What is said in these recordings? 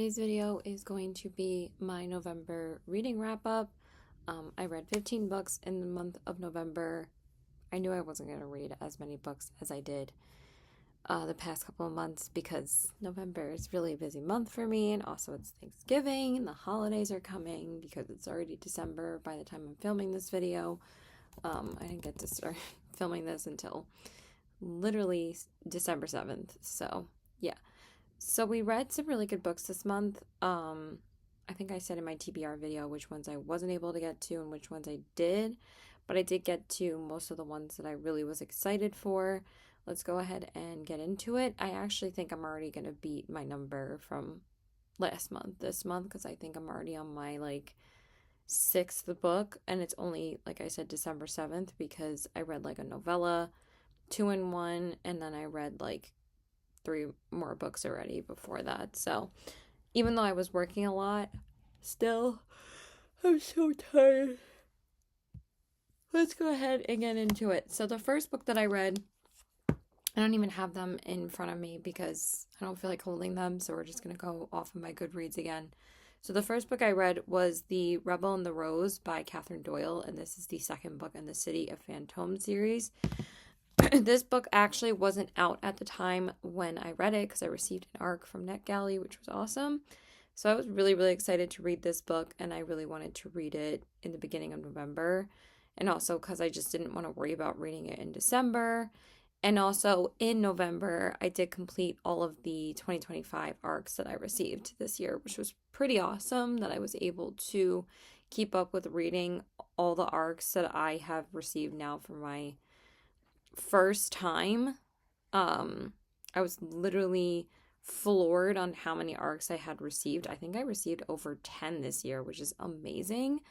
today's video is going to be my November reading wrap-up. I read 15 books in the month of November. I knew I wasn't going to read as many books as I did the past couple of months because November is really a busy month for me, and also it's Thanksgiving and the holidays are coming because it's already December by the time I'm filming this video. I didn't get to start filming this until literally December 7th, so yeah. So we read some really good books this month. I think I said in my TBR video which ones I wasn't able to get to and which ones I did, but I did get to most of the ones that I really was excited for. Let's go ahead and get into it. I actually think I'm already going to beat my number from last month, this month, because I think I'm already on my sixth book, and it's only, like I said, December 7th, because I read a novella, 2 in 1, and then I read 3 more books already before that. So even though I was working a lot, still, I'm so tired. Let's go ahead and get into it. So the first book that I read, I don't even have them in front of me because I don't feel like holding them, so we're just going to go off of my Goodreads again. So the first book I read was The Rebel and the Rose by Catherine Doyle, and this is the second book in the City of Phantom series. This book actually wasn't out at the time when I read it because I received an ARC from NetGalley, which was awesome. So I was really, really excited to read this book, and I really wanted to read it in the beginning of November. And also because I just didn't want to worry about reading it in December. And also in November, I did complete all of the 2025 ARCs that I received this year, which was pretty awesome that I was able to keep up with reading all the ARCs that I have received now for my first time. I was literally floored on how many ARCs I had received. I think I received over 10 this year, which is amazing.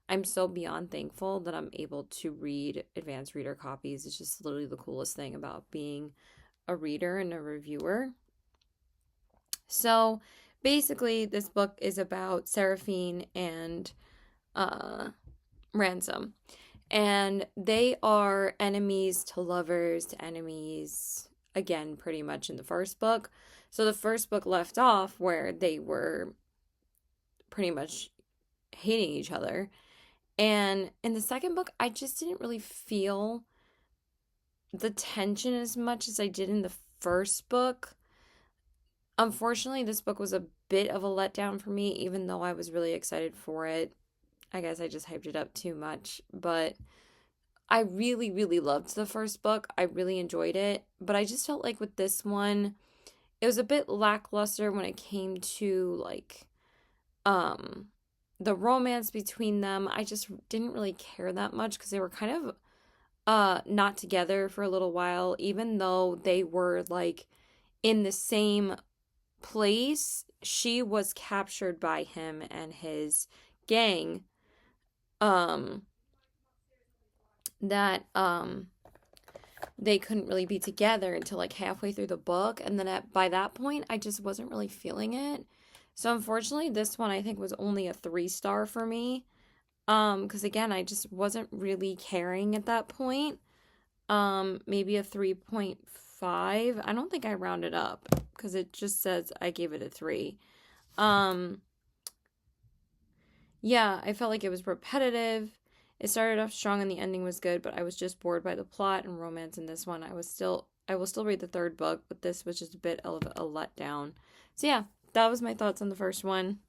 I'm so beyond thankful that I'm able to read advanced reader copies. It's just literally the coolest thing about being a reader and a reviewer. So basically, this book is about Seraphine and Ransom. And they are enemies to lovers to enemies, again, pretty much in the first book. So the first book left off where they were pretty much hating each other. And in the second book, I just didn't really feel the tension as much as I did in the first book. Unfortunately, this book was a bit of a letdown for me, even though I was really excited for it. I guess I just hyped it up too much, but I really, really loved the first book. I really enjoyed it, but I just felt like with this one, it was a bit lackluster when it came to the romance between them. I just didn't really care that much because they were kind of not together for a little while, even though they were in the same place. She was captured by him and his gang. That they couldn't really be together until halfway through the book, and then by that point I just wasn't really feeling it. So unfortunately this one I think was only a 3-star for me, because again I just wasn't really caring at that point. Maybe a 3.5. I don't think I rounded up because it just says I gave it a 3. Yeah, I felt like it was repetitive. It started off strong and the ending was good, but I was just bored by the plot and romance in this one. I will still read the third book, but this was just a bit of a letdown. So yeah, that was my thoughts on the first one.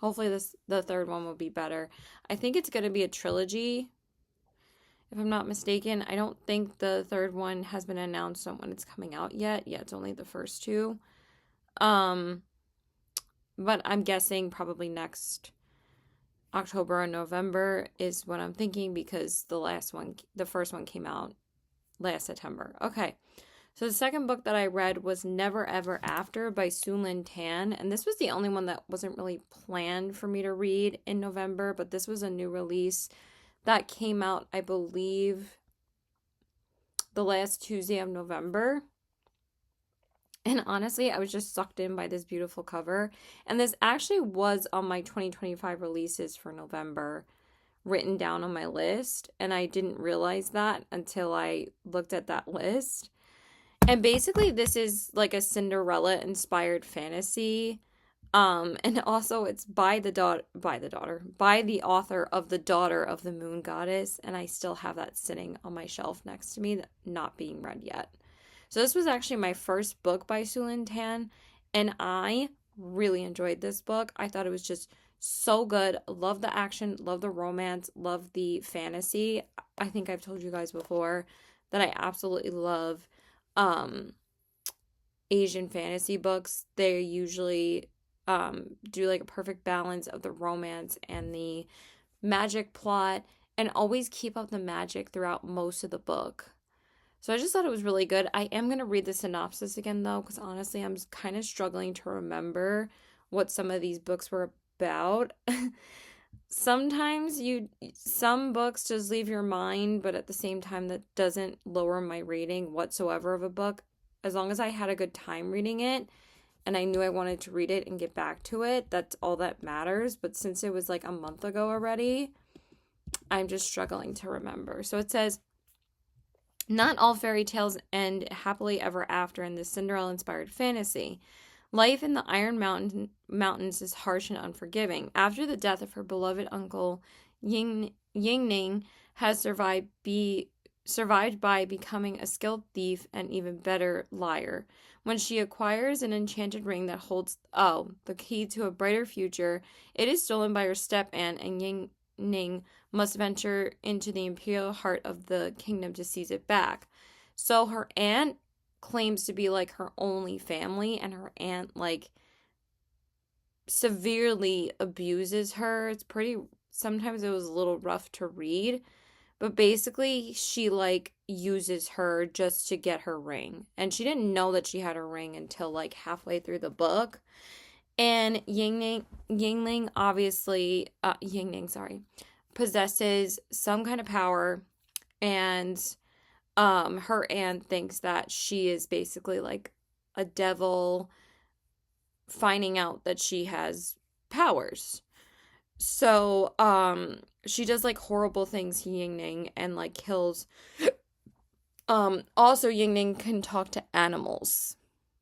Hopefully the third one will be better. I think it's going to be a trilogy, if I'm not mistaken. I don't think the third one has been announced on when it's coming out yet. Yeah, it's only the first 2. But I'm guessing probably next October or November is what I'm thinking, because the first one came out last September. Okay, so the second book that I read was Never Ever After by Su-Lin Tan, and this was the only one that wasn't really planned for me to read in November, but this was a new release that came out, I believe, the last Tuesday of November. And honestly, I was just sucked in by this beautiful cover. And this actually was on my 2025 releases for November, written down on my list. And I didn't realize that until I looked at that list. And basically, this is like a Cinderella-inspired fantasy. And also it's by the author of The Daughter of the Moon Goddess, and I still have that sitting on my shelf next to me, not being read yet. So this was actually my first book by Sulin Tan, and I really enjoyed this book. I thought it was just so good. Love the action, love the romance, love the fantasy. I think I've told you guys before that I absolutely love Asian fantasy books. They usually do like a perfect balance of the romance and the magic plot, and always keep up the magic throughout most of the book. So I just thought it was really good. I am going to read the synopsis again though, because honestly I'm kind of struggling to remember what some of these books were about. Sometimes some books just leave your mind, but at the same time that doesn't lower my rating whatsoever of a book. As long as I had a good time reading it and I knew I wanted to read it and get back to it, that's all that matters. But since it was like a month ago already, I'm just struggling to remember. So it says, not all fairy tales end happily ever after in this Cinderella-inspired fantasy. Life in the Iron Mountains is harsh and unforgiving. After the death of her beloved uncle, Yingning has survived by becoming a skilled thief and even better liar. When she acquires an enchanted ring that holds, the key to a brighter future, it is stolen by her step-aunt, and Yingning must venture into the imperial heart of the kingdom to seize it back. So her aunt claims to be like her only family, and her aunt like severely abuses her. Sometimes it was a little rough to read, but basically she like uses her just to get her ring, and she didn't know that she had her ring until like halfway through the book. And Yingling obviously possesses some kind of power, and her aunt thinks that she is basically like a devil, finding out that she has powers. So she does like horrible things to Yingning and like kills. Also Yingning can talk to animals,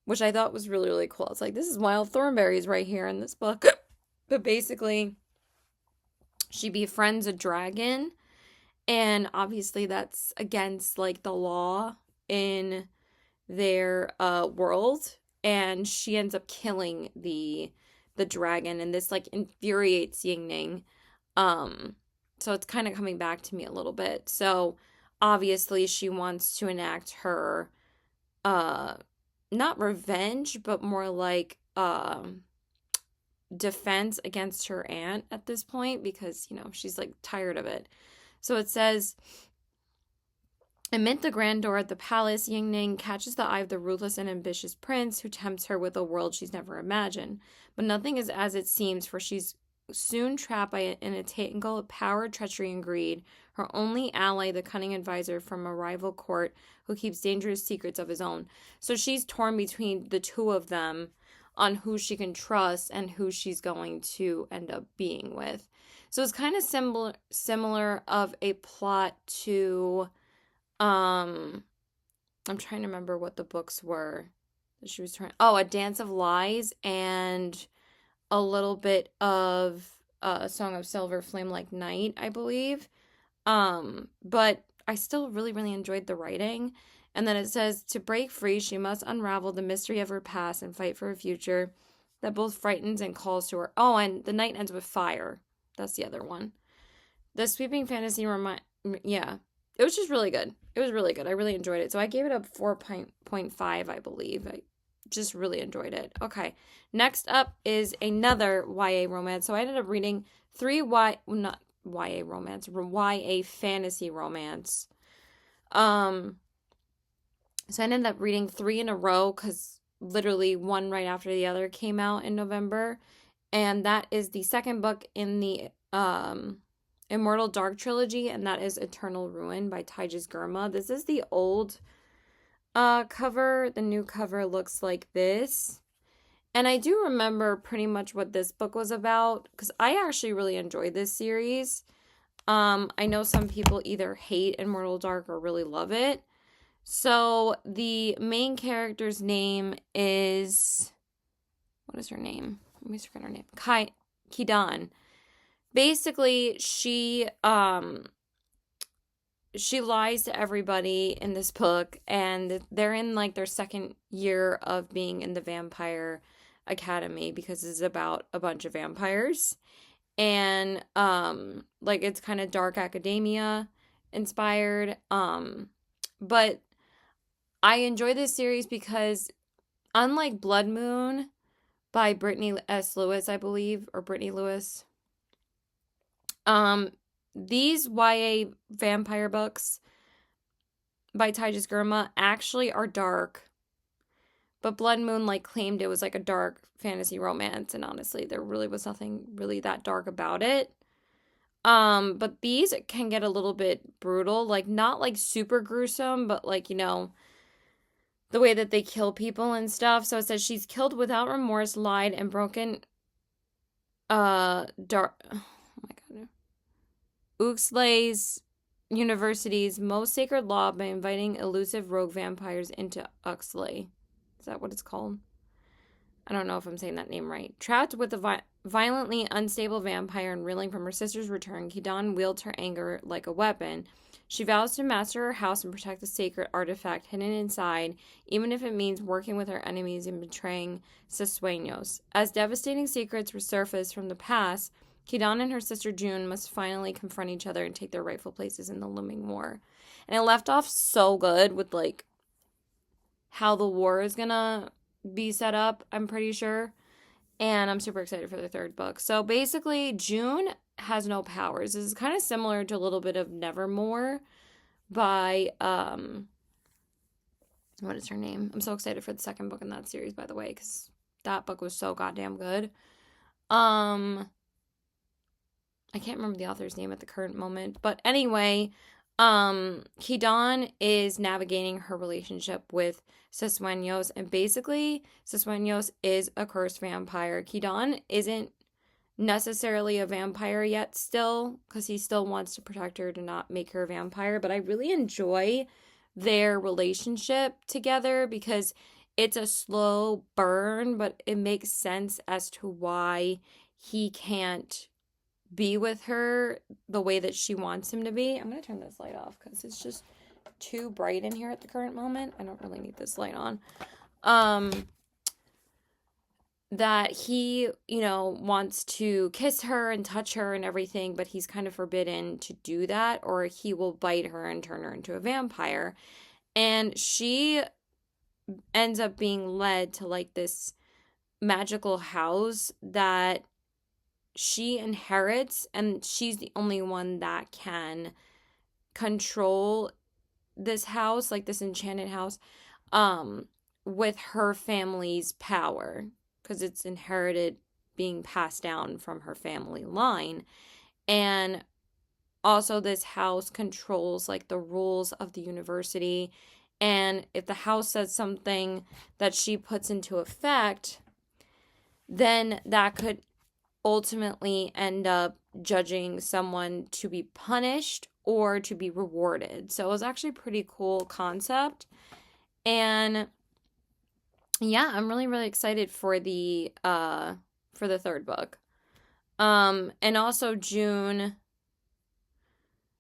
which I thought was really, really cool. It's like, this is wild thornberries right here in this book. But basically she befriends a dragon, and obviously that's against like the law in their world, and she ends up killing the dragon, and this like infuriates Yingning. So it's kind of coming back to me a little bit. So obviously she wants to enact her not revenge, but more like defense against her aunt at this point, because she's like tired of it. So it says, amid the grandeur at the palace, Yingning catches the eye of the ruthless and ambitious prince, who tempts her with a world she's never imagined. But nothing is as it seems, for she's soon trapped in a tangle of power, treachery, and greed. Her only ally, the cunning advisor from a rival court, who keeps dangerous secrets of his own. So she's torn between the two of them on who she can trust and who she's going to end up being with. So it's kind of similar of a plot to I'm trying to remember what the books were that she was trying. A Dance of Lies, and a little bit of A Song of Silver, Flame Like Night, I believe. But I still really, really enjoyed the writing. And then it says, to break free, she must unravel the mystery of her past and fight for a future that both frightens and calls to her. Oh, and the night ends with fire. That's the other one. The sweeping fantasy it was just really good. It was really good. I really enjoyed it. So I gave it a 4.5, I believe. I just really enjoyed it. Okay. Next up is another YA romance. So I ended up reading YA fantasy romance. So I ended up reading 3 in a row, because literally one right after the other came out in November. And that is the second book in the Immortal Dark trilogy, and that is Eternal Ruin by Tejas Gurma. This is the old cover. The new cover looks like this. And I do remember pretty much what this book was about, because I actually really enjoyed this series. I know some people either hate Immortal Dark or really love it. So the main character's name is... what is her name? let me forget her name. Kidan. Basically, she lies to everybody in this book, and they're in like their second year of being in the vampire academy because it's about a bunch of vampires. And like it's kind of dark academia inspired. But I enjoy this series because unlike Blood Moon by Brittany S. Lewis, I believe, or Brittany Lewis, these YA vampire books by Tejas Gurma actually are dark. But Blood Moon like claimed it was like a dark fantasy romance, and honestly, there really was nothing really that dark about it. But these can get a little bit brutal, like not like super gruesome, but like, the way that they kill people and stuff. So it says she's killed without remorse, lied, and broken dark oh my god. Uxley's University's most sacred law by inviting elusive rogue vampires into Uxley. Is that what it's called? I don't know if I'm saying that name right. Trapped with a violently unstable vampire and reeling from her sister's return, Kidan wields her anger like a weapon. She vows to master her house and protect the sacred artifact hidden inside, even if it means working with her enemies and betraying Sesueños. As devastating secrets resurface from the past, Kidan and her sister June must finally confront each other and take their rightful places in the looming war. And it left off so good with, like, how the war is gonna be set up, I'm pretty sure. And I'm super excited for the third book. So basically, June has no powers. This is kind of similar to a little bit of Nevermore by, what is her name? I'm so excited for the second book in that series, by the way, because that book was so goddamn good. I can't remember the author's name at the current moment. But anyway, Kidan is navigating her relationship with Sesueños, and basically Sesueños is a cursed vampire. Kidan isn't necessarily a vampire yet still, because he still wants to protect her to not make her a vampire, but I really enjoy their relationship together because it's a slow burn, but it makes sense as to why he can't be with her the way that she wants him to be. I'm going to turn this light off because it's just too bright in here at the current moment. I don't really need this light on. That he, wants to kiss her and touch her and everything, but he's kind of forbidden to do that, or he will bite her and turn her into a vampire. And she ends up being led to like this magical house that she inherits, and she's the only one that can control this house, like this enchanted house, with her family's power, because it's inherited, being passed down from her family line. And also this house controls like the rules of the university, and if the house says something that she puts into effect, then that could ultimately end up judging someone to be punished or to be rewarded. So it was actually a pretty cool concept. And yeah, I'm really, really excited for the third book. And also June,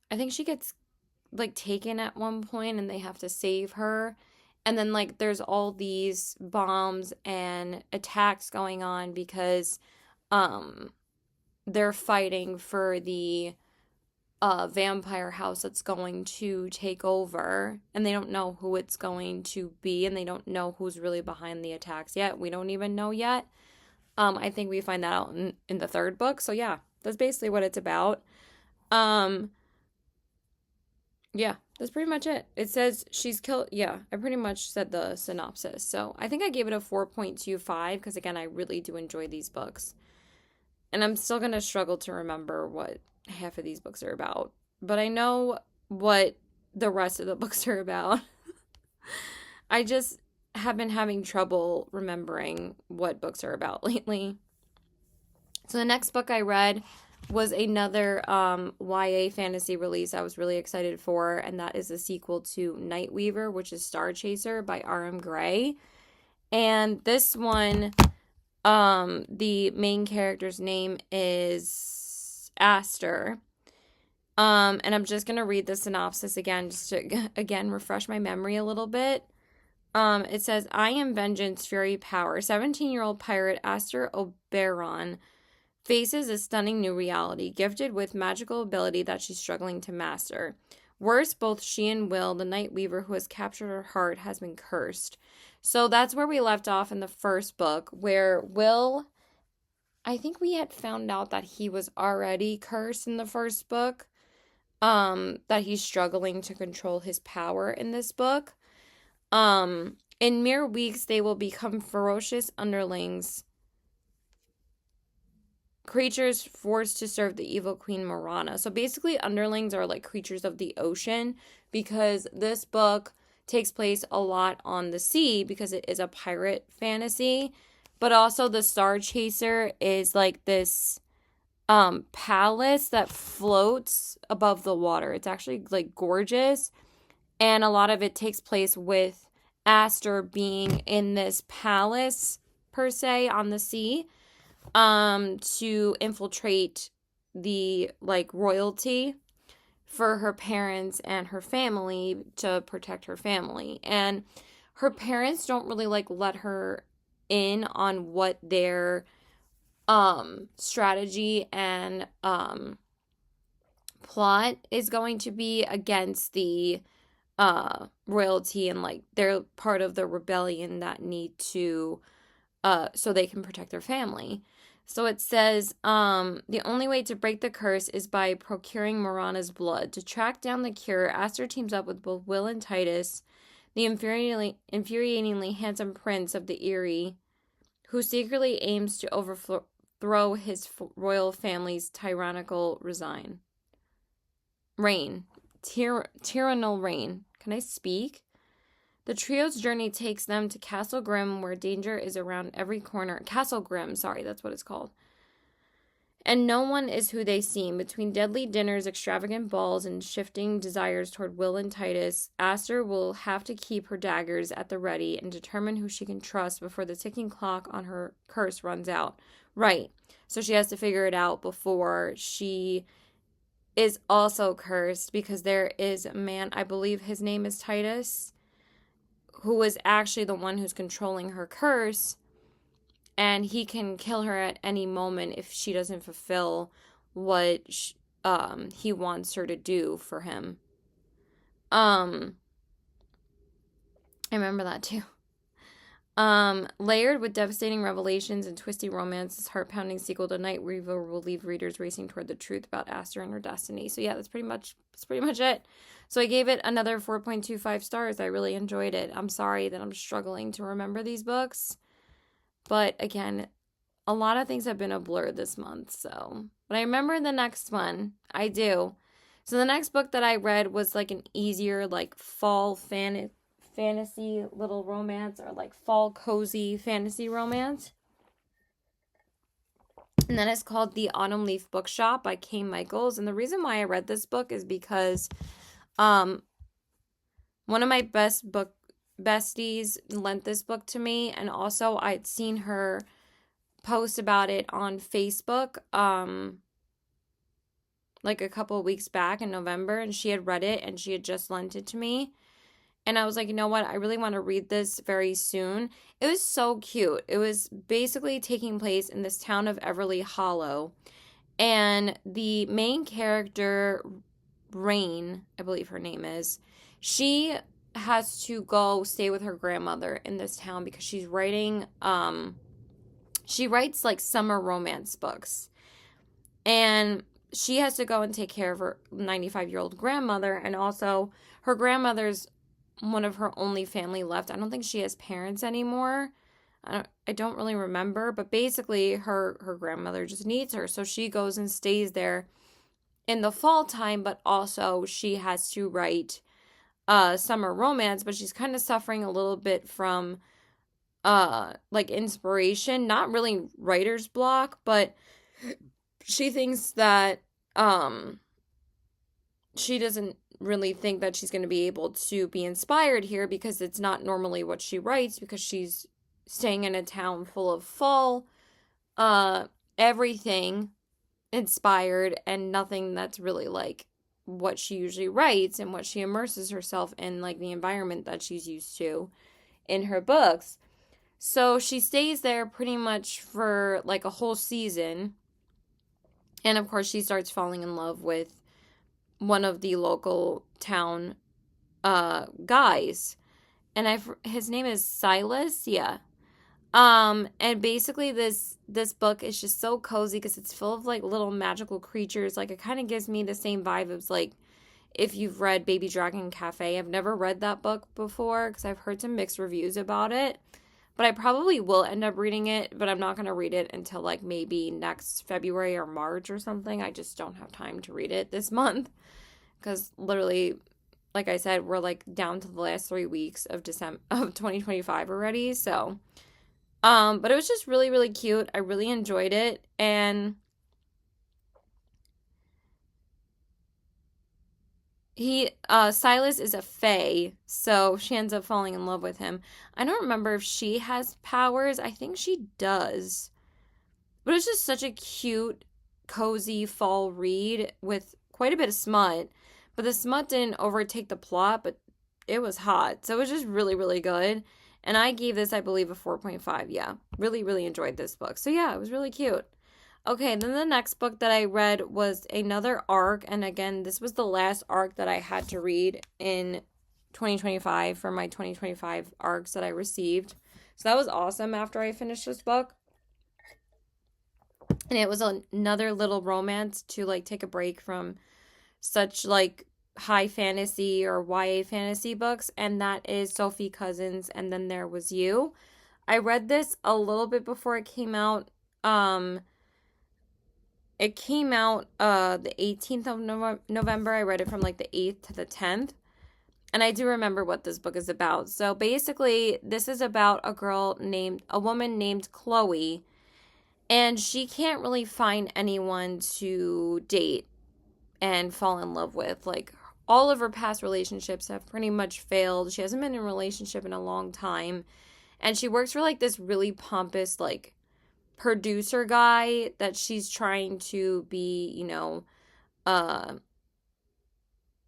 I think she gets like taken at one point and they have to save her. And then like there's all these bombs and attacks going on because they're fighting for the vampire house that's going to take over, and they don't know who it's going to be, and they don't know who's really behind the attacks yet. We don't even know yet. I think we find that out in the third book. So yeah, that's basically what it's about. Yeah, that's pretty much it. It says she's killed. Yeah, I pretty much said the synopsis. So I think I gave it a 4.25 because again, I really do enjoy these books. And I'm still going to struggle to remember what half of these books are about. But I know what the rest of the books are about. I just have been having trouble remembering what books are about lately. So the next book I read was another YA fantasy release I was really excited for. And that is the sequel to Night Weaver, which is Star Chaser by R.M. Gray. And this one The main character's name is Aster. And I'm just gonna read the synopsis again, just to again refresh my memory a little bit. It says, I am vengeance, fury, power. 17-year-old pirate Aster Oberon faces a stunning new reality, gifted with magical ability that she's struggling to master. Worse, both she and Will, the Night Weaver who has captured her heart, has been cursed. So that's where we left off in the first book, where Will, I think we had found out that he was already cursed in the first book, that he's struggling to control his power in this book. In mere weeks, they will become ferocious underlings, creatures forced to serve the evil queen Morana. So basically, underlings are like creatures of the ocean, because this book takes place a lot on the sea because it is a pirate fantasy. But also the Star Chaser is like this palace that floats above the water. It's actually like gorgeous, and a lot of it takes place with Aster being in this palace per se on the sea, to infiltrate the like royalty for her parents and her family, to protect her family. And her parents don't really like let her in on what their strategy and plot is going to be against the royalty, and like they're part of the rebellion that need to so they can protect their family. So it says, the only way to break the curse is by procuring Morana's blood. To track down the cure, Aster teams up with both Will and Titus, the infuriatingly handsome prince of the Eyrie, who secretly aims to overthrow his royal family's tyrannical tyrannal reign. Can I speak? The trio's journey takes them to Castle Grimm, where danger is around every corner. Castle Grimm, sorry, that's what it's called. And no one is who they seem. Between deadly dinners, extravagant balls, and shifting desires toward Will and Titus, Aster will have to keep her daggers at the ready and determine who she can trust before the ticking clock on her curse runs out. Right. So she has to figure it out before she is also cursed, because there is a man, I believe his name is Titus, who is actually the one who's controlling her curse, and he can kill her at any moment if she doesn't fulfill what he wants her to do for him. I remember that too. Layered with devastating revelations and twisty romance, this heart-pounding sequel to Night Weaver will leave readers racing toward the truth about Aster and her destiny. So yeah, that's pretty much it. So I gave it another 4.25 stars. I really enjoyed it. I'm sorry that I'm struggling to remember these books, but again, a lot of things have been a blur this month. So, but I remember the next one. I do. So the next book that I read was like an easier, like fall fantasy little romance, or like fall cozy fantasy romance. And then it's called The Autumn Leaf Bookshop by Kay Michaels. And the reason why I read this book is because one of my besties lent this book to me, and also I'd seen her post about it on Facebook like a couple of weeks back in November, and she had read it and she had just lent it to me. And I was like, you know what? I really want to read this very soon. It was so cute. It was basically taking place in this town of Everly Hollow. And the main character, Rain, I believe her name is, she has to go stay with her grandmother in this town because she's writing, she writes like summer romance books. And she has to go and take care of her 95-year-old grandmother. And also her grandmother's one of her only family left. I don't think she has parents anymore. I don't really remember, but basically her grandmother just needs her. So she goes and stays there in the fall time, but also she has to write summer romance, but she's kind of suffering a little bit from like inspiration, not really writer's block, but she thinks that she doesn't really think that she's going to be able to be inspired here because it's not normally what she writes, because she's staying in a town full of fall uh everything inspired and nothing that's really like what she usually writes and what she immerses herself in, like the environment that she's used to in her books. So she stays there pretty much for like a whole season. And of course, she starts falling in love with one of the local town guys. And his name is Silas. Yeah. And basically this book is just so cozy because it's full of like little magical creatures. Like it kind of gives me the same vibe as like if you've read Baby Dragon Cafe. I've never read that book before because I've heard some mixed reviews about it. But I probably will end up reading it, but I'm not going to read it until like maybe next February or March or something. I just don't have time to read it this month because literally, like I said, we're like down to the last 3 weeks of December of 2025 already. So, but it was just really, really cute. I really enjoyed it. And Silas is a fae, so she ends up falling in love with him. I don't remember if she has powers. I think she does. But it's just such a cute, cozy fall read with quite a bit of smut. But the smut didn't overtake the plot, but it was hot. So it was just really, really good. And I gave this, I believe, a 4.5. Yeah. Really, really enjoyed this book. So yeah, it was really cute. Okay, then the next book that I read was another arc. And again, this was the last arc that I had to read in 2025 for my 2025 arcs that I received. So that was awesome after I finished this book. And it was another little romance to like take a break from such like high fantasy or YA fantasy books, and that is Sophie Cousins and Then There Was You. I read this a little bit before it came out. It came out the 18th of November. I read it from like the 8th to the 10th. And I do remember what this book is about. So basically, this is about a woman named Chloe, and she can't really find anyone to date and fall in love with. Like, all of her past relationships have pretty much failed. She hasn't been in a relationship in a long time. And she works for like this really pompous, like, producer guy that she's trying to be, uh,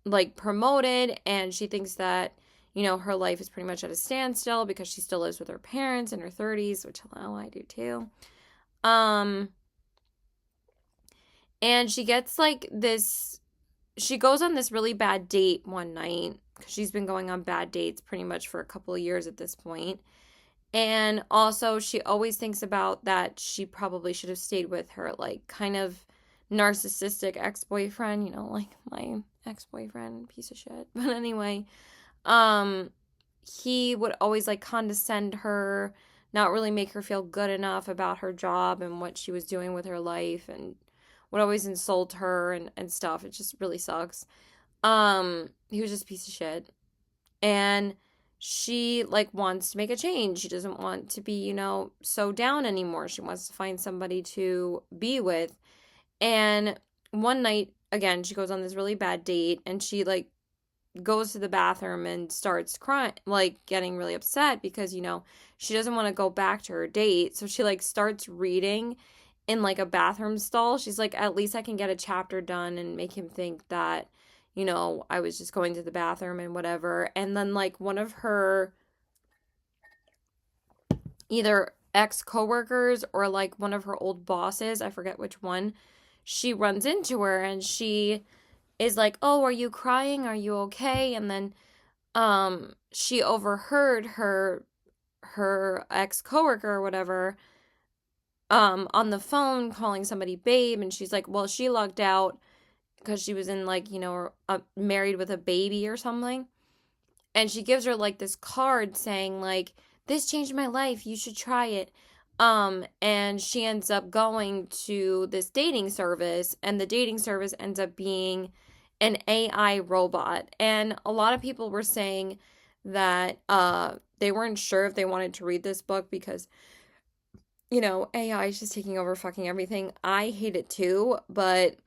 like promoted. And she thinks that, her life is pretty much at a standstill because she still lives with her parents in her 30s, which, hello, I do too. And she gets like this, she goes on this really bad date one night because she's been going on bad dates pretty much for a couple of years at this point. And also, she always thinks about that she probably should have stayed with her, like, kind of narcissistic ex boyfriend, like my ex boyfriend, piece of shit. But anyway, um, he would always, like, condescend her, not really make her feel good enough about her job and what she was doing with her life, and would always insult her and stuff. It just really sucks. He was just a piece of shit. And she like wants to make a change. She doesn't want to be, so down anymore. She wants to find somebody to be with. And one night, again, she goes on this really bad date and she like goes to the bathroom and starts crying, like getting really upset because, she doesn't want to go back to her date. So she like starts reading in like a bathroom stall. She's like, at least I can get a chapter done and make him think that, I was just going to the bathroom and whatever. And then like one of her either ex coworkers or like one of her old bosses, I forget which one, she runs into her and she is like, "Oh, are you crying? Are you okay?" And then she overheard her ex coworker or whatever on the phone calling somebody babe, and she's like, "Well, she logged out because she was in like, married with a baby or something." And she gives her like this card saying like, "This changed my life. You should try it." And she ends up going to this dating service, and the dating service ends up being an AI robot. And a lot of people were saying that they weren't sure if they wanted to read this book because AI is just taking over fucking everything. I hate it too, but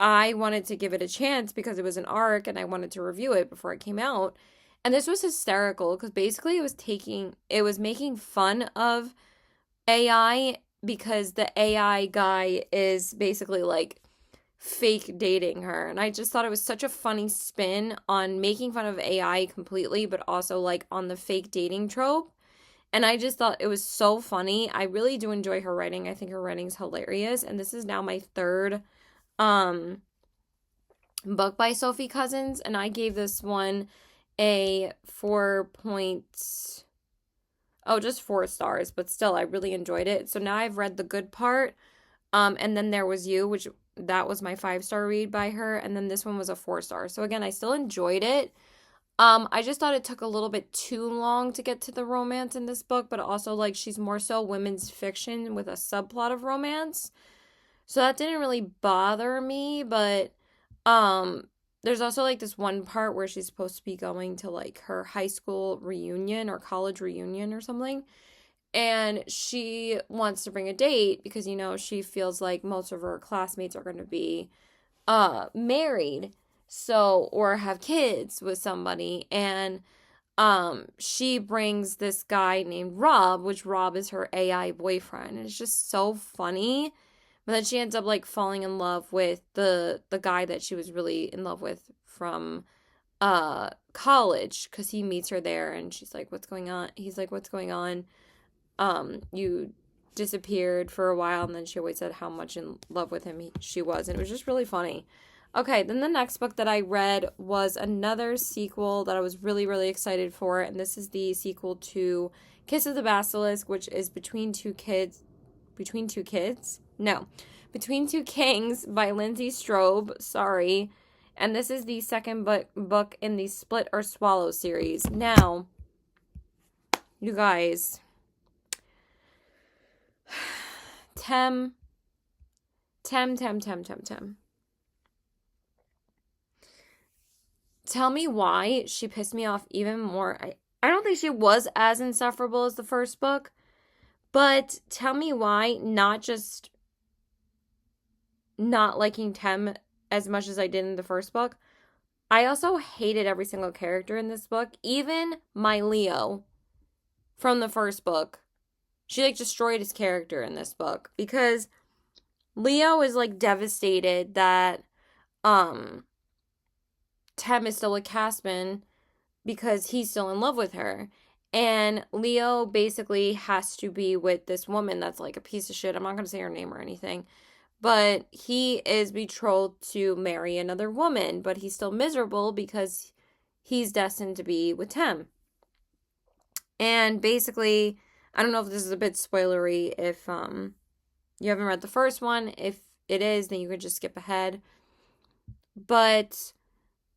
I wanted to give it a chance because it was an arc and I wanted to review it before it came out. And this was hysterical because basically it was making fun of AI because the AI guy is basically like fake dating her. And I just thought it was such a funny spin on making fun of AI completely, but also like on the fake dating trope. And I just thought it was so funny. I really do enjoy her writing. I think her writing's hilarious. And this is now my third um book by Sophie Cousins, and I gave this one a 4 just 4 stars, but still I really enjoyed it. So now I've read The Good Part, and then There Was You, which that was my 5 star read by her, and then this one was a 4 star. So again, I still enjoyed it. I just thought it took a little bit too long to get to the romance in this book, but also like she's more so women's fiction with a subplot of romance. So that didn't really bother me, but um there's also like this one part where she's supposed to be going to like her high school reunion or college reunion or something. And she wants to bring a date because she feels like most of her classmates are going to be married, so or have kids with somebody. And she brings this guy named Rob, which Rob is her AI boyfriend. And it's just so funny. But then she ends up like falling in love with the guy that she was really in love with from college, because he meets her there and she's like, "What's going on?" He's like, "What's going on? You disappeared for a while." And then she always said how much in love with him she was, and it was just really funny. Okay, then the next book that I read was another sequel that I was really, really excited for, and this is the sequel to Kiss of the Basilisk, which is Between Two Kids. Between Two Kids? No. Between Two Kings by Lindsay Strobe. Sorry. And this is the second book in the Split or Swallow series. Now, you guys, Tem. Tell me why she pissed me off even more. I don't think she was as insufferable as the first book, but tell me why not just not liking Tem as much as I did in the first book. I also hated every single character in this book, even my Leo from the first book. She like destroyed his character in this book because Leo is like devastated that Tem is still with Caspian because he's still in love with her. And Leo basically has to be with this woman that's like a piece of shit. I'm not going to say her name or anything. But he is betrothed to marry another woman, but he's still miserable because he's destined to be with Tem. And basically, I don't know if this is a bit spoilery if you haven't read the first one. If it is, then you could just skip ahead. But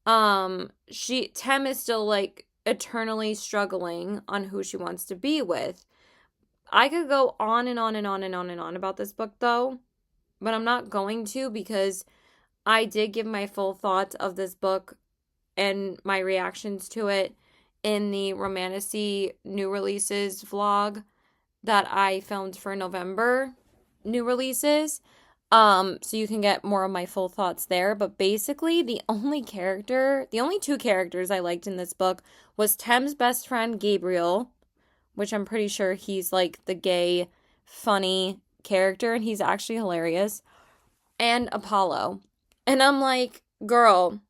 Tem is still like eternally struggling on who she wants to be with. I could go on and on and on and on and on about this book though, but I'm not going to, because I did give my full thoughts of this book and my reactions to it in the Romantasy new releases vlog that I filmed for November new releases. So you can get more of my full thoughts there. But basically, the only two characters I liked in this book was Tem's best friend, Gabriel, which I'm pretty sure he's like the gay, funny character, and he's actually hilarious, and Apollo. And I'm like, girl,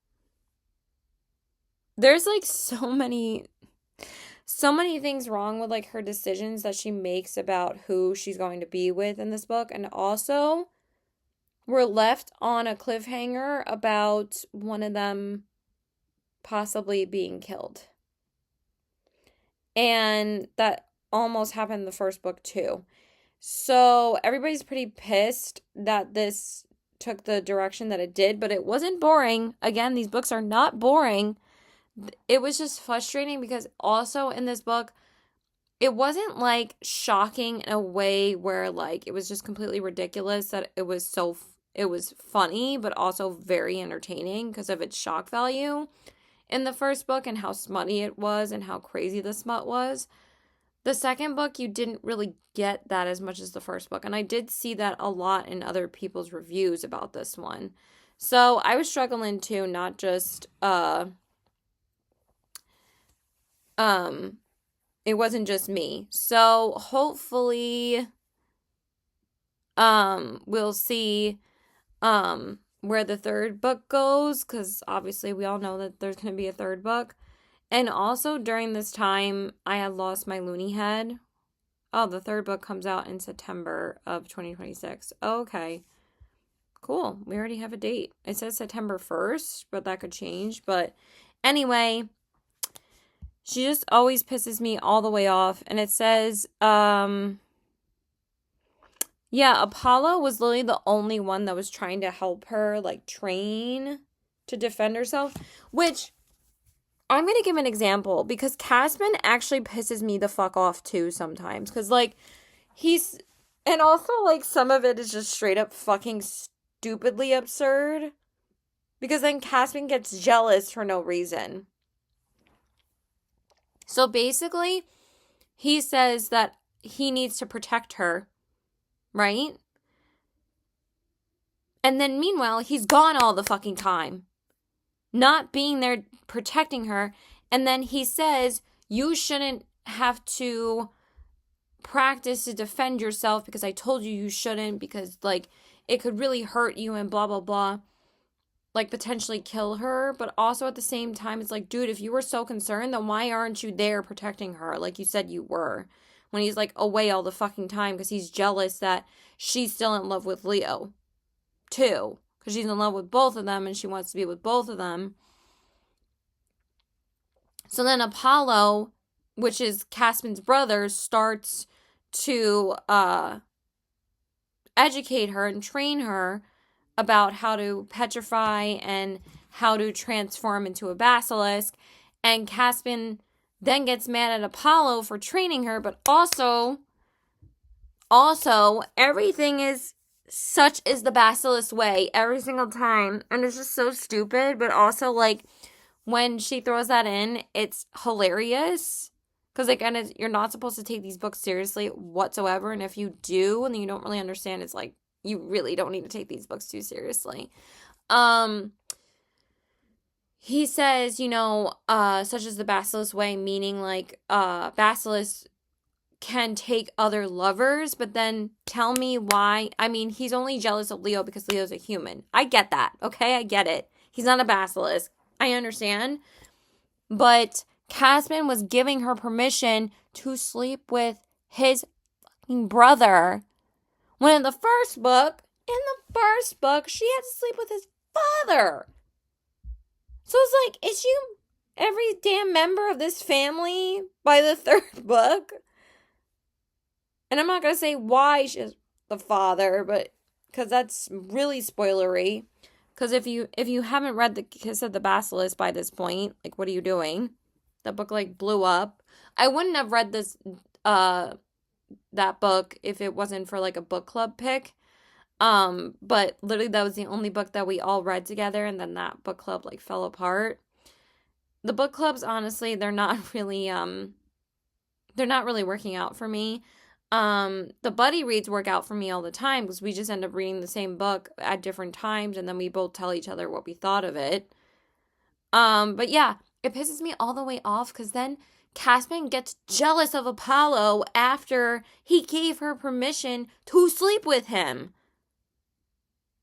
there's like so many things wrong with like her decisions that she makes about who she's going to be with in this book. And also, we're left on a cliffhanger about one of them possibly being killed. And that almost happened in the first book too. So everybody's pretty pissed that this took the direction that it did, but it wasn't boring. Again, these books are not boring. It was just frustrating because also in this book, it wasn't like shocking in a way where like it was just completely ridiculous that it was funny, but also very entertaining because of its shock value in the first book and how smutty it was and how crazy the smut was. The second book, you didn't really get that as much as the first book. And I did see that a lot in other people's reviews about this one. So I was struggling too, not just, it wasn't just me. So hopefully We'll see where the third book goes, because obviously we all know that there's going to be a third book. And also during this time, I had lost my loony head. Oh, the third book comes out in September of 2026. Okay. Cool. We already have a date. It says September 1st, but that could change. But anyway, she just always pisses me all the way off. And it says, yeah, Apollo was literally the only one that was trying to help her, like, train to defend herself. Which, I'm going to give an example. Because Caspian actually pisses me the fuck off, too, sometimes. Because, like, he's... And also, like, some of it is just straight up fucking stupidly absurd. Because then Caspian gets jealous for no reason. So, basically, he says that he needs to protect her. Right? And then meanwhile, he's gone all the fucking time. Not being there protecting her. And then he says, you shouldn't have to practice to defend yourself because I told you shouldn't, because, like, it could really hurt you and blah, blah, blah. Like, potentially kill her. But also at the same time, it's like, dude, if you were so concerned, then why aren't you there protecting her like you said you were? When he's, like, away all the fucking time because he's jealous that she's still in love with Leo, too. Because she's in love with both of them and she wants to be with both of them. So then Apollo, which is Caspian's brother, starts to educate her and train her about how to petrify and how to transform into a basilisk. And Caspian then gets mad at Apollo for training her, but also, everything is such is the basilisk way every single time. And it's just so stupid, but also, like, when she throws that in, it's hilarious. Because, again, you're not supposed to take these books seriously whatsoever. And if you do, and you don't really understand, it's like, you really don't need to take these books too seriously. He says, such as the basilisk way, meaning, like, basilisk can take other lovers, but then tell me why. I mean, he's only jealous of Leo because Leo's a human. I get that, okay? I get it. He's not a basilisk. I understand. But Caspian was giving her permission to sleep with his fucking brother. When in the first book, she had to sleep with his father. So it's like, is she every damn member of this family by the third book? And I'm not going to say why she's the father, but because that's really spoilery. Because if you haven't read The Kiss of the Basilisk by this point, like, what are you doing? That book, like, blew up. I wouldn't have read this, that book if it wasn't for, like, a book club pick. But literally that was the only book that we all read together, and then that book club, like, fell apart. The book clubs, honestly, they're not really working out for me. The buddy reads work out for me all the time because we just end up reading the same book at different times, and then we both tell each other what we thought of it. But yeah, it pisses me all the way off because then Caspian gets jealous of Apollo after he gave her permission to sleep with him.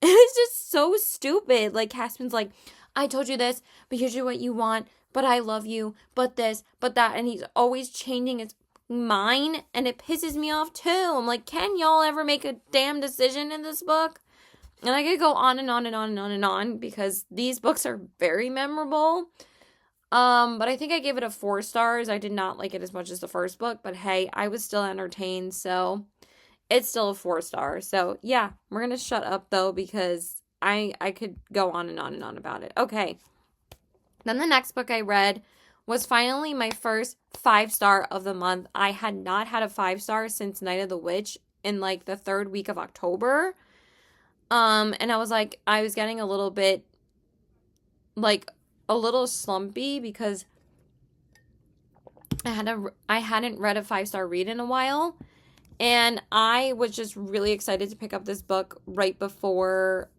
It's just so stupid. Like, Caspian's like, I told you this, but here's what you want, but I love you, but this, but that, and he's always changing his mind, and it pisses me off too. I'm like, can y'all ever make a damn decision in this book? And I could go on and on and on and on and on because these books are very memorable. But I think I gave it a 4 stars. I did not like it as much as the first book, but hey, I was still entertained, so it's still a 4 star. So yeah, we're gonna shut up though because I could go on and on and on about it. Okay. Then the next book I read was finally my first 5-star of the month. I had not had a 5-star since Night of the Witch in, like, the 3rd week of October. And I was like, I was getting a little bit, like, a little slumpy because I hadn't read a 5-star read in a while. And I was just really excited to pick up this book right before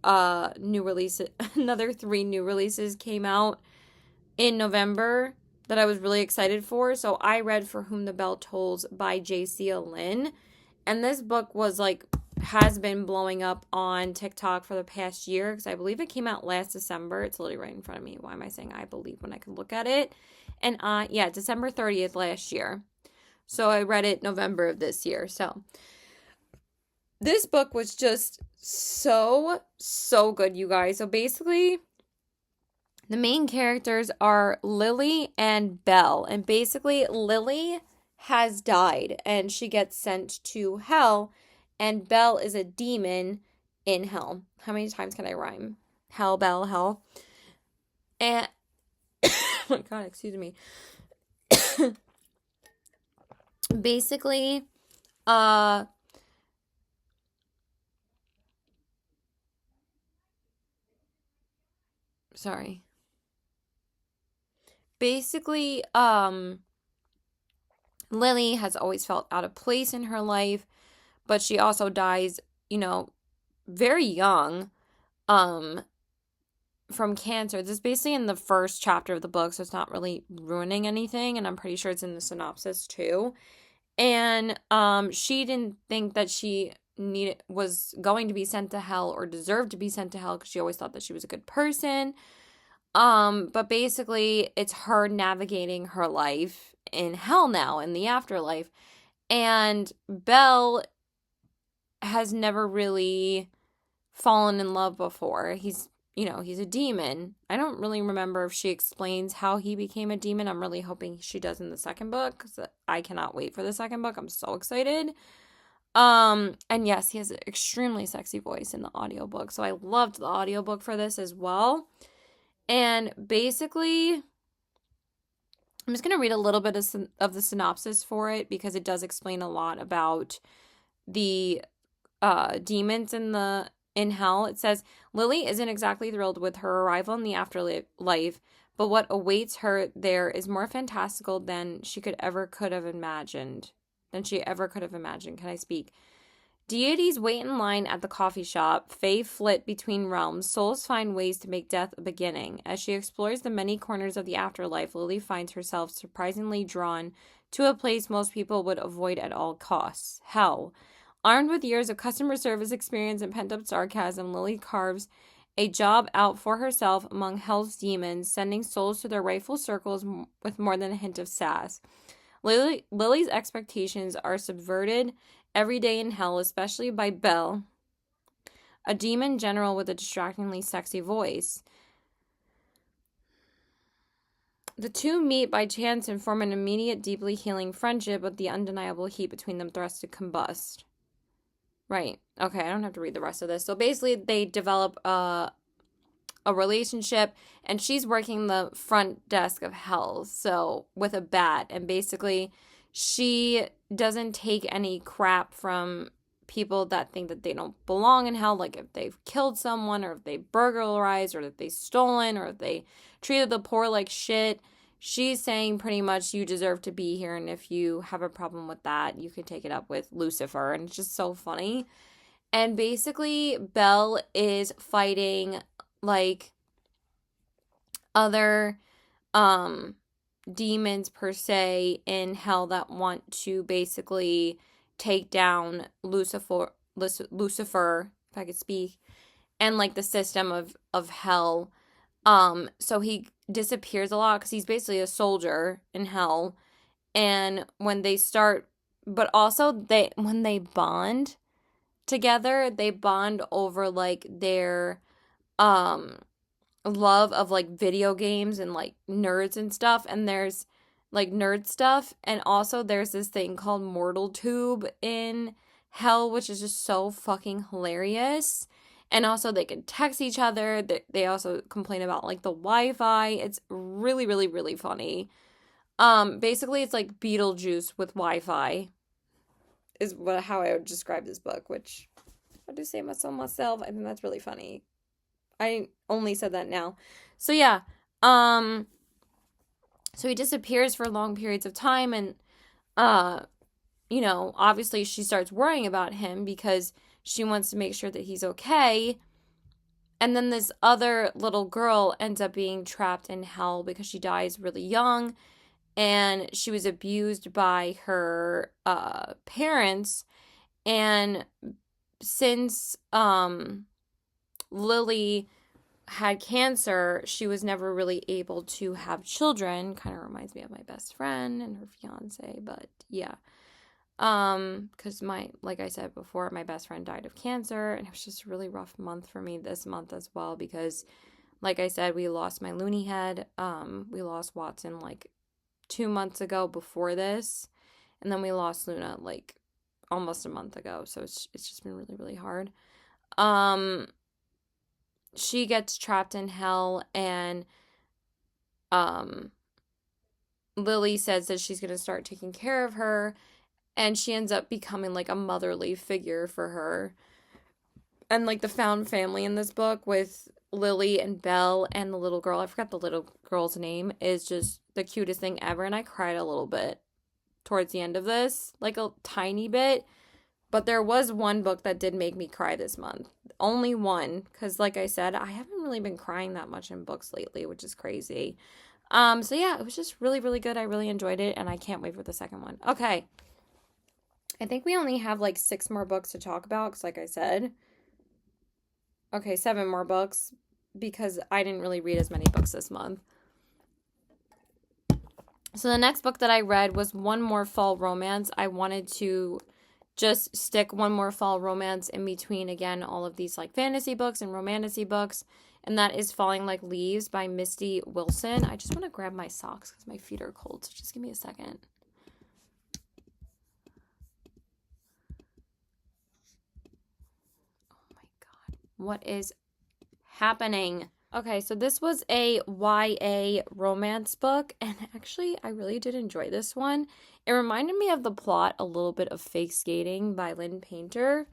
new releases. Another 3 new releases came out in November that I was really excited for. So I read For Whom the Bell Tolls by J.C. Lynn. And this book was, like, has been blowing up on TikTok for the past year, because I believe it came out last December. It's literally right in front of me. Why am I saying I believe when I can look at it? And yeah, December 30th last year. So I read it November of this year. So this book was just so good, you guys. So basically, the main characters are Lily and Belle. And basically, Lily has died and she gets sent to hell. And Belle is a demon in hell. How many times can I rhyme? Hell, Belle, hell. And, oh my God, excuse me. Basically, sorry. Basically, Lily has always felt out of place in her life, but she also dies, very young, from cancer. This is basically in the first chapter of the book, so it's not really ruining anything, and I'm pretty sure it's in the synopsis too. And she didn't think that she was going to be sent to hell or deserved to be sent to hell, because she always thought that she was a good person. But basically it's her navigating her life in hell now, in the afterlife. And Belle has never really fallen in love before. He's a demon. I don't really remember if she explains how he became a demon. I'm really hoping she does in the second book, because I cannot wait for the second book. I'm so excited. And yes, he has an extremely sexy voice in the audiobook. So I loved the audiobook for this as well. And basically, I'm just going to read a little bit of the synopsis for it, because it does explain a lot about the demons in hell. It says, Lily isn't exactly thrilled with her arrival in the afterlife, but what awaits her there is more fantastical than she could have imagined. Can I speak? Deities wait in line at the coffee shop. Fae flit between realms. Souls find ways to make death a beginning. As she explores the many corners of the afterlife, Lily finds herself surprisingly drawn to a place most people would avoid at all costs: hell. Armed with years of customer service experience and pent-up sarcasm, Lily carves a job out for herself among hell's demons, sending souls to their rightful circles with more than a hint of sass. Lily's expectations are subverted every day in hell, especially by Belle, a demon general with a distractingly sexy voice. The two meet by chance and form an immediate, deeply healing friendship, but the undeniable heat between them threatens to combust. Right. Okay, I don't have to read the rest of this. So basically, they develop a relationship, and she's working the front desk of hell, so with a bat, and basically she doesn't take any crap from people that think that they don't belong in hell, like if they've killed someone, or if they burglarized, or if they stolen, or if they treated the poor like shit. She's saying pretty much, you deserve to be here, and if you have a problem with that, you can take it up with Lucifer. And it's just so funny. And basically, Belle is fighting like other demons per se in hell that want to basically take down Lucifer, if I could speak, and like the system of hell. So he disappears a lot because he's basically a soldier in hell. And when they start, but also when they bond together, they bond over like their love of like video games and like nerds and stuff. And there's like nerd stuff, and also there's this thing called Mortal Tube in hell, which is just so fucking hilarious. And also they can text each other. They also complain about like the Wi-Fi. It's really, really, really funny. Basically it's like Beetlejuice with Wi-Fi is how I would describe this book, which I do say myself. I think that's really funny. I only said that now. So yeah, so he disappears for long periods of time, and obviously she starts worrying about him because she wants to make sure that he's okay. And then this other little girl ends up being trapped in hell because she dies really young, and she was abused by her parents. And since Lily had cancer, she was never really able to have children. Kind of reminds me of my best friend and her fiance, but yeah. Because like I said before, my best friend died of cancer, and it was just a really rough month for me this month as well, because like I said, we lost my loony head. We lost Watson like 2 months ago before this, and then we lost Luna like almost a month ago. So it's just been really, really hard. She gets trapped in hell, and Lily says that she's gonna start taking care of her, and she ends up becoming like a motherly figure for her. And like the found family in this book with Lily and Belle and the little girl, I forgot the little girl's name, is just the cutest thing ever. And I cried a little bit towards the end of this, like a tiny bit. But there was one book that did make me cry this month. Only one, because like I said, I haven't really been crying that much in books lately, which is crazy. So yeah, it was just really, really good. I really enjoyed it, and I can't wait for the second one. Okay. I think we only have like 6 more books to talk about, because like I said, okay, 7 more books, because I didn't really read as many books this month. So the next book that I read was One More Fall Romance. I wanted to just stick one more fall romance in between, again, all of these like fantasy books and romantasy books, and that is Falling Like Leaves by Misty Wilson. I just want to grab my socks because my feet are cold, so just give me a second. Oh my god, what is happening? Okay, so this was a YA romance book, and actually I really did enjoy this one. It reminded me of the plot a little bit of Fake Skating by Lynn Painter,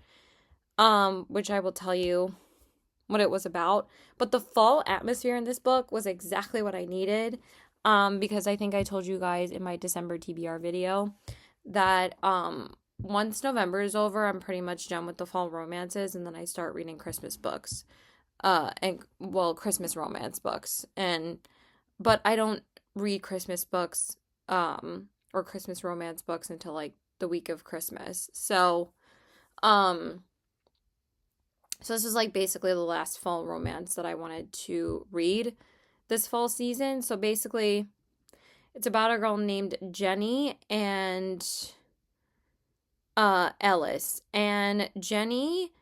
which I will tell you what it was about. But the fall atmosphere in this book was exactly what I needed, because I think I told you guys in my December TBR video that once November is over, I'm pretty much done with the fall romances, and then I start reading Christmas books. Christmas romance books. But I don't read Christmas books, or Christmas romance books until like the week of Christmas. So this is like basically the last fall romance that I wanted to read this fall season. So basically, it's about a girl named Jenny and Ellis. And Jenny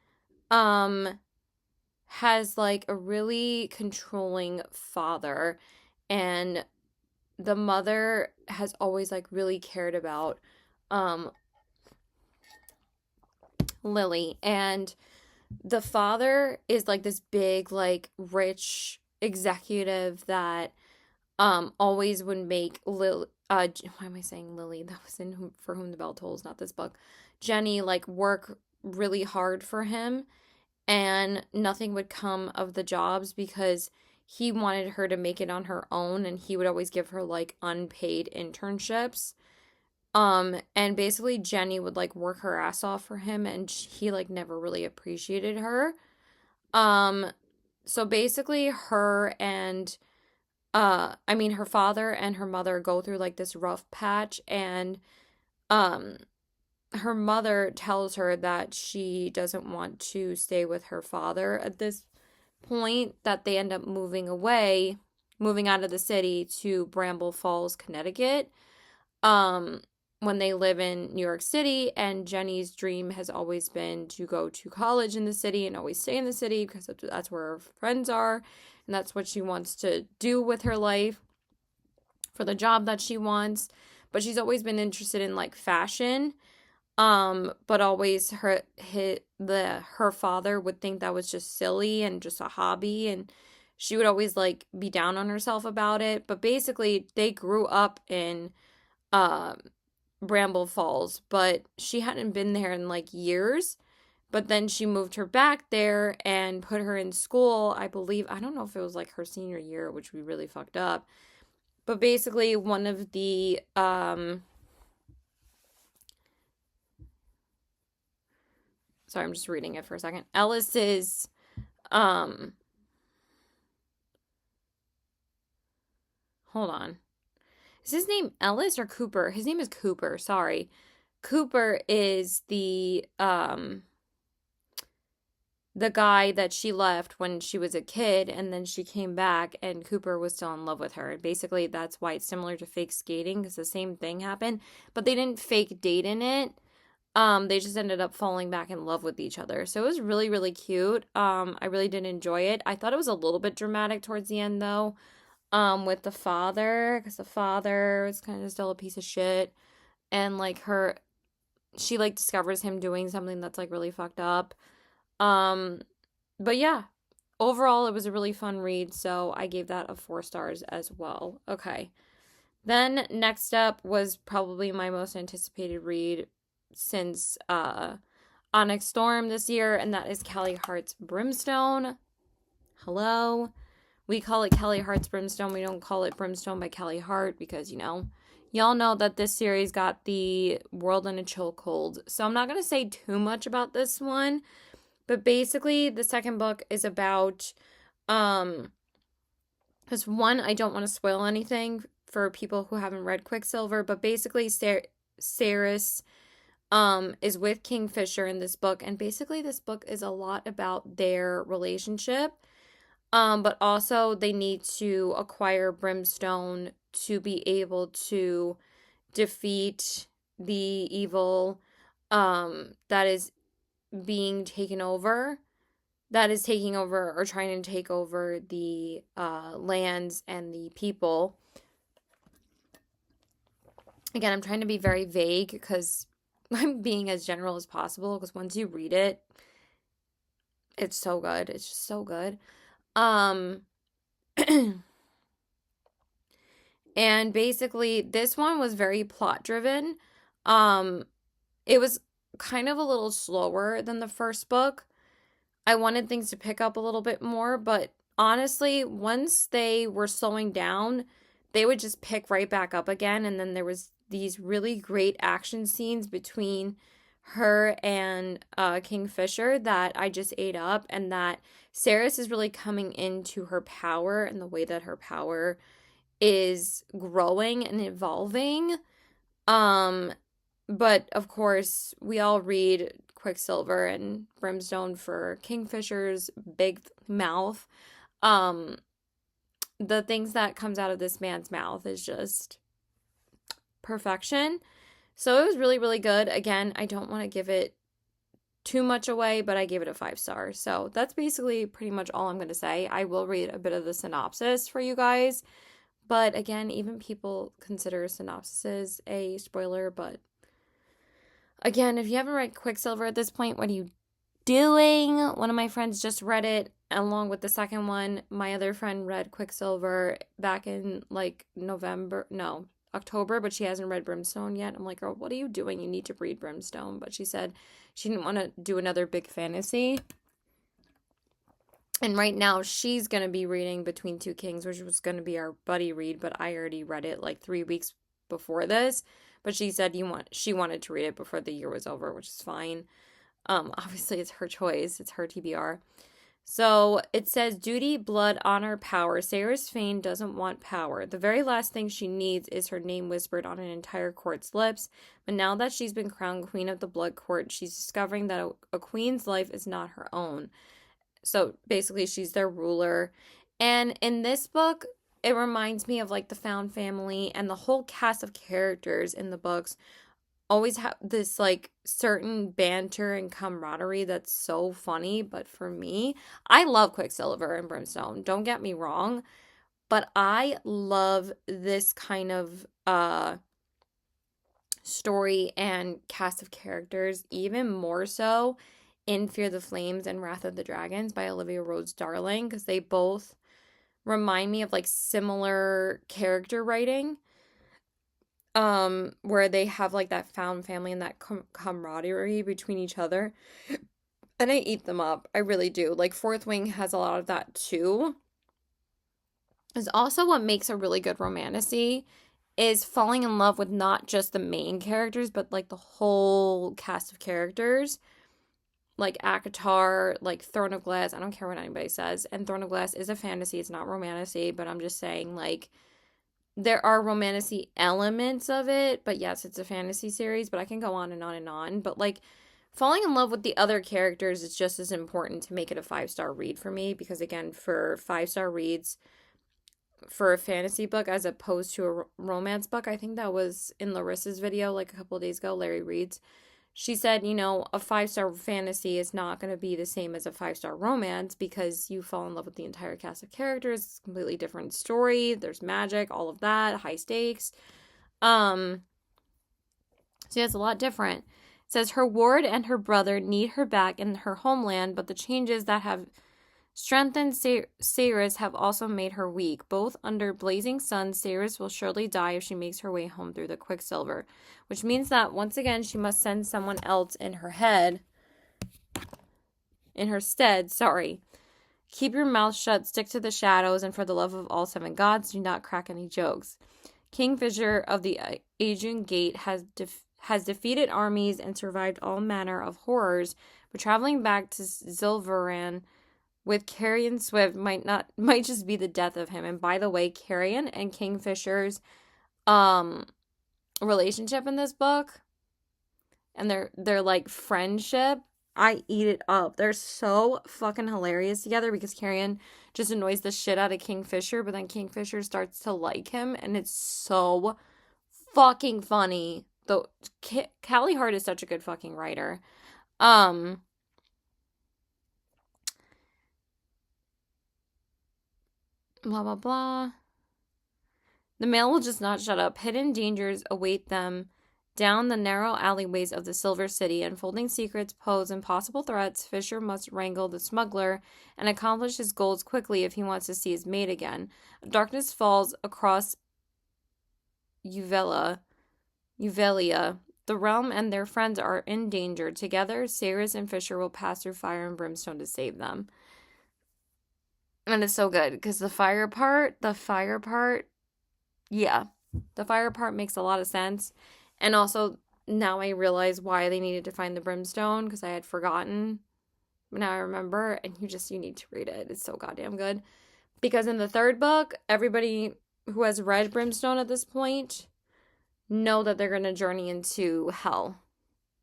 has like a really controlling father, and the mother has always like really cared about Lily, and the father is like this big like rich executive that always would make Lily, why am I saying Lily? That was in For Whom the Bell Tolls, not this book. Jenny like work really hard for him, and nothing would come of the jobs because he wanted her to make it on her own, and he would always give her like unpaid internships. And basically Jenny would like work her ass off for him, and he like never really appreciated her. So basically her and her father and her mother go through like this rough patch, and her mother tells her that she doesn't want to stay with her father at this point, that they end up moving out of the city to Bramble Falls, Connecticut, when they live in New York City. And Jenny's dream has always been to go to college in the city and always stay in the city because that's where her friends are, and that's what she wants to do with her life for the job that she wants. But she's always been interested in like fashion. But always her father would think that was just silly and just a hobby, and she would always like be down on herself about it. But basically they grew up in Bramble Falls, but she hadn't been there in like years. But then she moved her back there and put her in school, I believe. I don't know if it was like her senior year, which we really fucked up. But basically one of the sorry, I'm just reading it for a second. Ellis's hold on. Is his name Ellis or Cooper? His name is Cooper, sorry. Cooper is the the guy that she left when she was a kid, and then she came back and Cooper was still in love with her. Basically, that's why it's similar to fake skating, because the same thing happened, but they didn't fake date in it. They just ended up falling back in love with each other. So it was really, really cute. I really did enjoy it. I thought it was a little bit dramatic towards the end though, with the father, because the father was kind of still a piece of shit. And like she like discovers him doing something that's like really fucked up. Um, but yeah, overall it was a really fun read, so I gave that a 4 stars as well. Okay. Then next up was probably my most anticipated read since Onyx Storm this year, and that is Callie Hart's Brimstone. Hello. We call it Callie Hart's Brimstone. We don't call it Brimstone by Callie Hart because, y'all know that this series got the world in a chokehold. So I'm not going to say too much about this one, but basically the second book is about, because one, I don't want to spoil anything for people who haven't read Quicksilver, but basically Sarys is with Kingfisher in this book, and basically this book is a lot about their relationship, but also they need to acquire Brimstone to be able to defeat the evil that is being taken over, that is taking over or trying to take over the lands and the people. Again, I'm trying to be very vague because I'm being as general as possible, because once you read it, it's so good. It's just so good. And basically this one was very plot driven. It was kind of a little slower than the first book. I wanted things to pick up a little bit more, but honestly, once they were slowing down, they would just pick right back up again, and then there was these really great action scenes between her and Kingfisher that I just ate up, and that Sarys is really coming into her power and the way that her power is growing and evolving. But of course, we all read Quicksilver and Brimstone for Kingfisher's big mouth. The things that comes out of this man's mouth is just perfection. So it was really, really good. Again, I don't want to give it too much away, but I gave it a 5 star. So that's basically pretty much all I'm going to say. I will read a bit of the synopsis for you guys. But again, even people consider synopsises a spoiler. But again, if you haven't read Quicksilver at this point, what are you doing? One of my friends just read it along with the second one. My other friend read Quicksilver back in like October, but she hasn't read Brimstone yet. I'm like, girl, what are you doing? You need to read Brimstone. But she said she didn't want to do another big fantasy. And right now she's going to be reading Between Two Kings, which was going to be our buddy read, but I already read it like 3 weeks before this. But she said she wanted to read it before the year was over, which is fine. Obviously it's her choice. It's her TBR. So it says, duty, blood, honor, power. Sarys Fane doesn't want power. The very last thing she needs is her name whispered on an entire court's lips. But now that she's been crowned queen of the Blood Court, she's discovering that a queen's life is not her own. So basically she's their ruler. And in this book, it reminds me of like the Found Family, and the whole cast of characters in the books always have this like certain banter and camaraderie that's so funny. But for me, I love Quicksilver and Brimstone, don't get me wrong, but I love this kind of story and cast of characters even more so in Fear the Flames and Wrath of the Dragons by Olivia Rose Darling, because they both remind me of like similar character writing, where they have like that found family and that camaraderie between each other, and I eat them up. I really do. Like Fourth Wing has a lot of that too. Is also what makes a really good romantasy is falling in love with not just the main characters, but like the whole cast of characters. Like ACOTAR, like Throne of Glass. I don't care what anybody says. And Throne of Glass is a fantasy. It's not romantasy, but I'm just saying, like, there are romantasy elements of it. But yes, it's a fantasy series, but I can go on and on and on. But, like, falling in love with the other characters is just as important to make it a 5-star read for me, because again, for 5-star reads for a fantasy book as opposed to a romance book, I think that was in Larissa's video like a couple of days ago, Larry Reads. She said, you know, a 5-star fantasy is not going to be the same as a 5-star romance because you fall in love with the entire cast of characters. It's a completely different story. There's magic, all of that, high stakes. So yeah, it's a lot different. It says her ward and her brother need her back in her homeland, but the changes that have strengthened Saris have also made her weak. Both under blazing sun, Saris will surely die if she makes her way home through the Quicksilver, which means that once again she must send someone else in her stead. Keep your mouth shut, stick to the shadows, and for the love of all 7 gods, do not crack any jokes. Kingfisher of the Aegean Gate has defeated armies and survived all manner of horrors, but traveling back to Zilveran with Carrion Swift might just be the death of him. And by the way, Carrion and Kingfisher's relationship in this book and their like friendship, I eat it up. They're so fucking hilarious together because Carrion just annoys the shit out of Kingfisher, but then Kingfisher starts to like him, and it's so fucking funny. Though Callie Hart is such a good fucking writer. Blah, blah, blah. The male will just not shut up. Hidden dangers await them down the narrow alleyways of the Silver City. Unfolding secrets pose impossible threats. Fisher must wrangle the smuggler and accomplish his goals quickly if he wants to see his mate again. Darkness falls across Uvelia. The realm and their friends are in danger. Together, Saris and Fisher will pass through fire and brimstone to save them. And it's so good because the fire part, yeah, the fire part makes a lot of sense. And also, now I realize why they needed to find the brimstone because I had forgotten. But now I remember, and you need to read it. It's so goddamn good. Because in the 3rd book, everybody who has read Brimstone at this point know that they're going to journey into hell.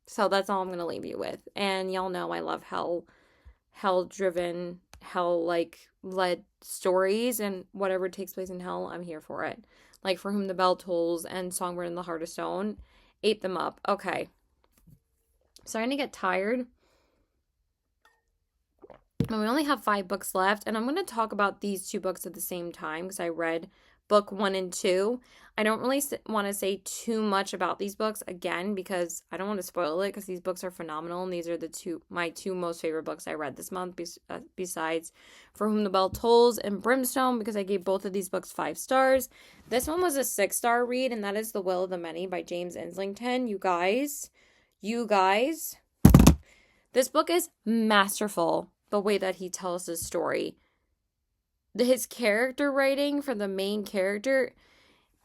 So that's all I'm going to leave you with. And y'all know I love hell-driven, hell-led stories, and whatever takes place in hell, I'm here for it. Like For Whom the Bell Tolls and Songbird in the Heart of Stone. Ate them up. Okay. Starting to get tired. And we only have 5 books left, and I'm going to talk about these 2 books at the same time because I read book 1 and 2. I don't really want to say too much about these books again because I don't want to spoil it because these books are phenomenal, and these are my 2 most favorite books I read this month besides For Whom the Bell Tolls and Brimstone, because I gave both of these books 5 stars. This one was a 6-star read, and that is The Will of the Many by James Islington. You guys, this book is masterful. The way that he tells his story. His character writing for the main character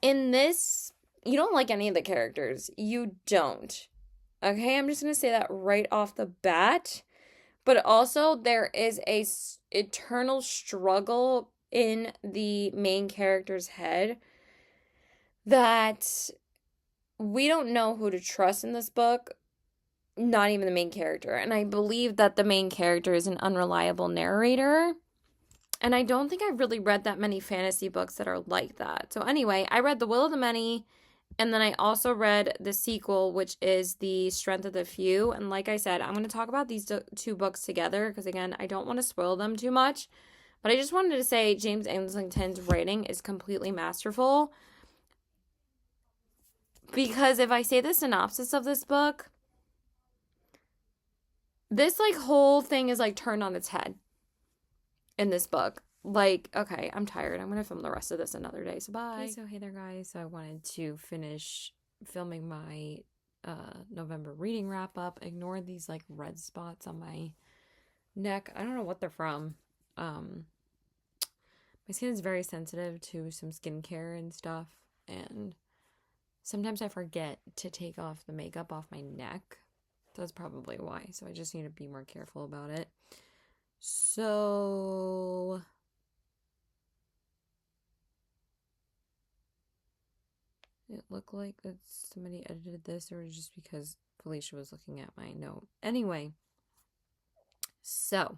in this, you don't like any of the characters. You don't. Okay, I'm just going to say that right off the bat. But also there is a eternal struggle in the main character's head that we don't know who to trust in this book. Not even the main character. And I believe that the main character is an unreliable narrator. And I don't think I've really read that many fantasy books that are like that. So anyway, I read The Will of the Many. And then I also read the sequel, which is The Strength of the Few. And like I said, I'm going to talk about these 2 books together. Because again, I don't want to spoil them too much. But I just wanted to say James Islington's writing is completely masterful. Because if I say the synopsis of this book, this whole thing is turned on its head in this book. Okay, I'm tired. I'm going to film the rest of this another day. So bye. Okay, so hey there guys. So I wanted to finish filming my November reading wrap up. Ignore these red spots on my neck. I don't know what they're from. My skin is very sensitive to some skincare and stuff. And sometimes I forget to take off the makeup off my neck. That's probably why. So I just need to be more careful about it. So it look like that somebody edited this, or just because Felicia was looking at my note? Anyway, so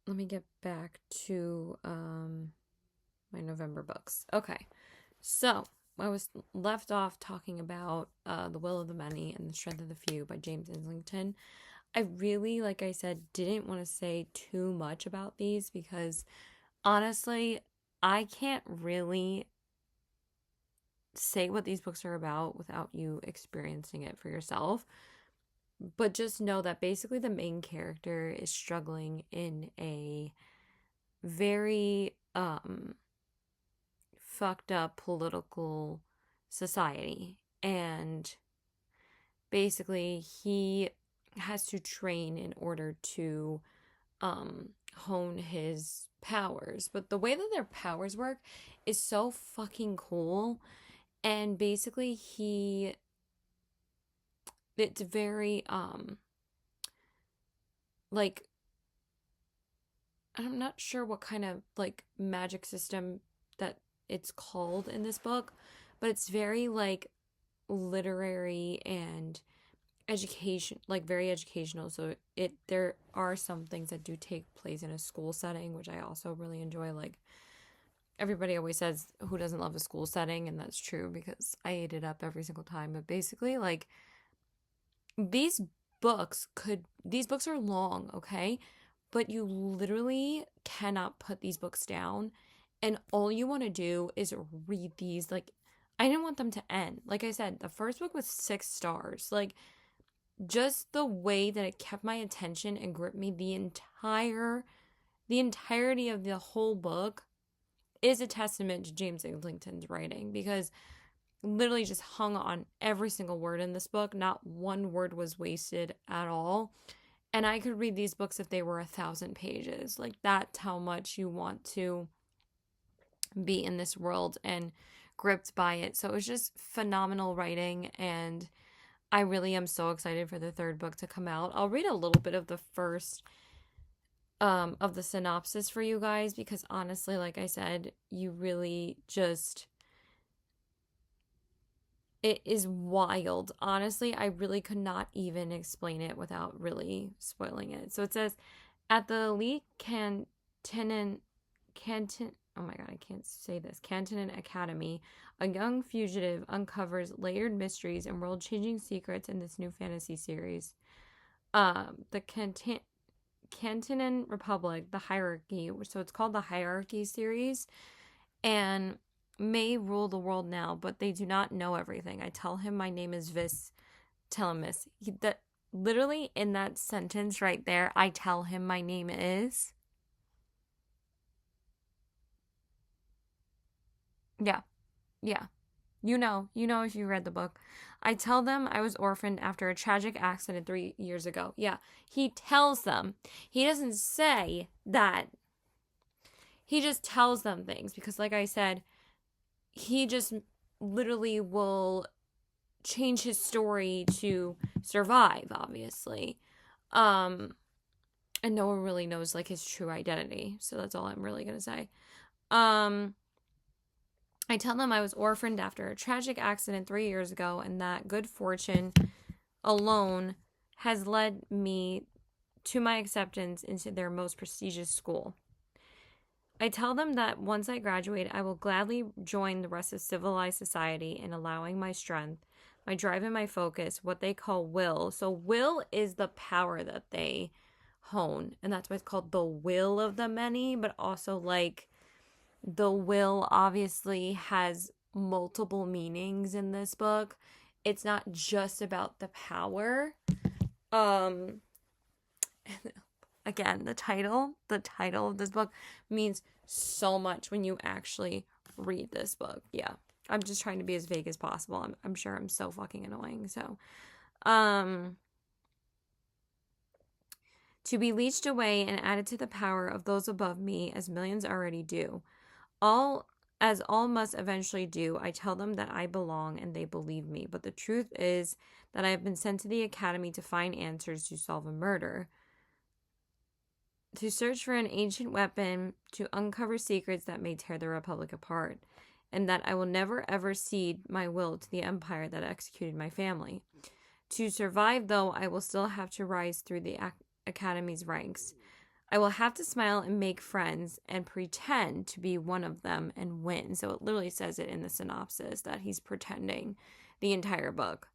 let me get back to my November books. Okay, so I was left off talking about The Will of the Many and the Strength of the Few by James Islington. I really, like I said, didn't want to say too much about these because honestly, I can't really say what these books are about without you experiencing it for yourself. But just know that basically the main character is struggling in a very fucked up political society, and basically he has to train in order to hone his powers. But the way that their powers work is so fucking cool. And basically it's very like, I'm not sure what kind of like magic system that it's called in this book, but it's very like literary and education, like very educational. So there are some things that do take place in a school setting, which I also really enjoy. Like, everybody always says, who doesn't love a school setting? And that's true because I ate it up every single time. But basically, like, these these books are long, okay? But you literally cannot put these books down. And all you want to do is read these. Like, I didn't want them to end. Like I said, the first book was 6 stars. Like, just the way that it kept my attention and gripped me the entirety of the whole book is a testament to James Islington's writing, because literally just hung on every single word in this book. Not one word was wasted at all. And I could read these books if they were 1,000 pages. Like, that's how much you want to be in this world and gripped by it. So it was just phenomenal writing, and I really am so excited for the 3rd book to come out. I'll read a little bit of the first of the synopsis for you guys, because honestly, like I said, you really just, it is wild. Honestly, I really could not even explain it without really spoiling it. So it says, at the elite oh my god, I can't say this. Cantonin Academy, a young fugitive uncovers layered mysteries and world-changing secrets in this new fantasy series. The Cantonin Republic, the Hierarchy, so it's called the Hierarchy series, and may rule the world now, but they do not know everything. I tell him my name is Vis Telemus. That literally in that sentence right there, I tell him my name is. Yeah. Yeah. You know if you read the book. I tell them I was orphaned after a tragic accident 3 years ago. Yeah. He tells them. He doesn't say that. He just tells them things because, like I said, he just literally will change his story to survive, obviously. And no one really knows like his true identity. So that's all I'm really gonna say. I tell them I was orphaned after a tragic accident 3 years ago, and that good fortune alone has led me to my acceptance into their most prestigious school. I tell them that once I graduate, I will gladly join the rest of civilized society in allowing my strength, my drive, and my focus, what they call will. So will is the power that they hone, and that's why it's called the will of the many, but also like the will obviously has multiple meanings in this book. It's not just about the power. Again, the title of this book means so much when you actually read this book. Yeah. I'm just trying to be as vague as possible. I'm sure I'm so fucking annoying. So, to be leached away and added to the power of those above me, as millions already do. All must eventually do, I tell them that I belong and they believe me. But the truth is that I have been sent to the academy to find answers to solve a murder, to search for an ancient weapon, to uncover secrets that may tear the Republic apart. and that I will never ever cede my will to the empire that executed my family. To survive, though, I will still have to rise through the Academy's ranks. I will have to smile and make friends and pretend to be one of them and win. So it literally says it in the synopsis that he's pretending the entire book.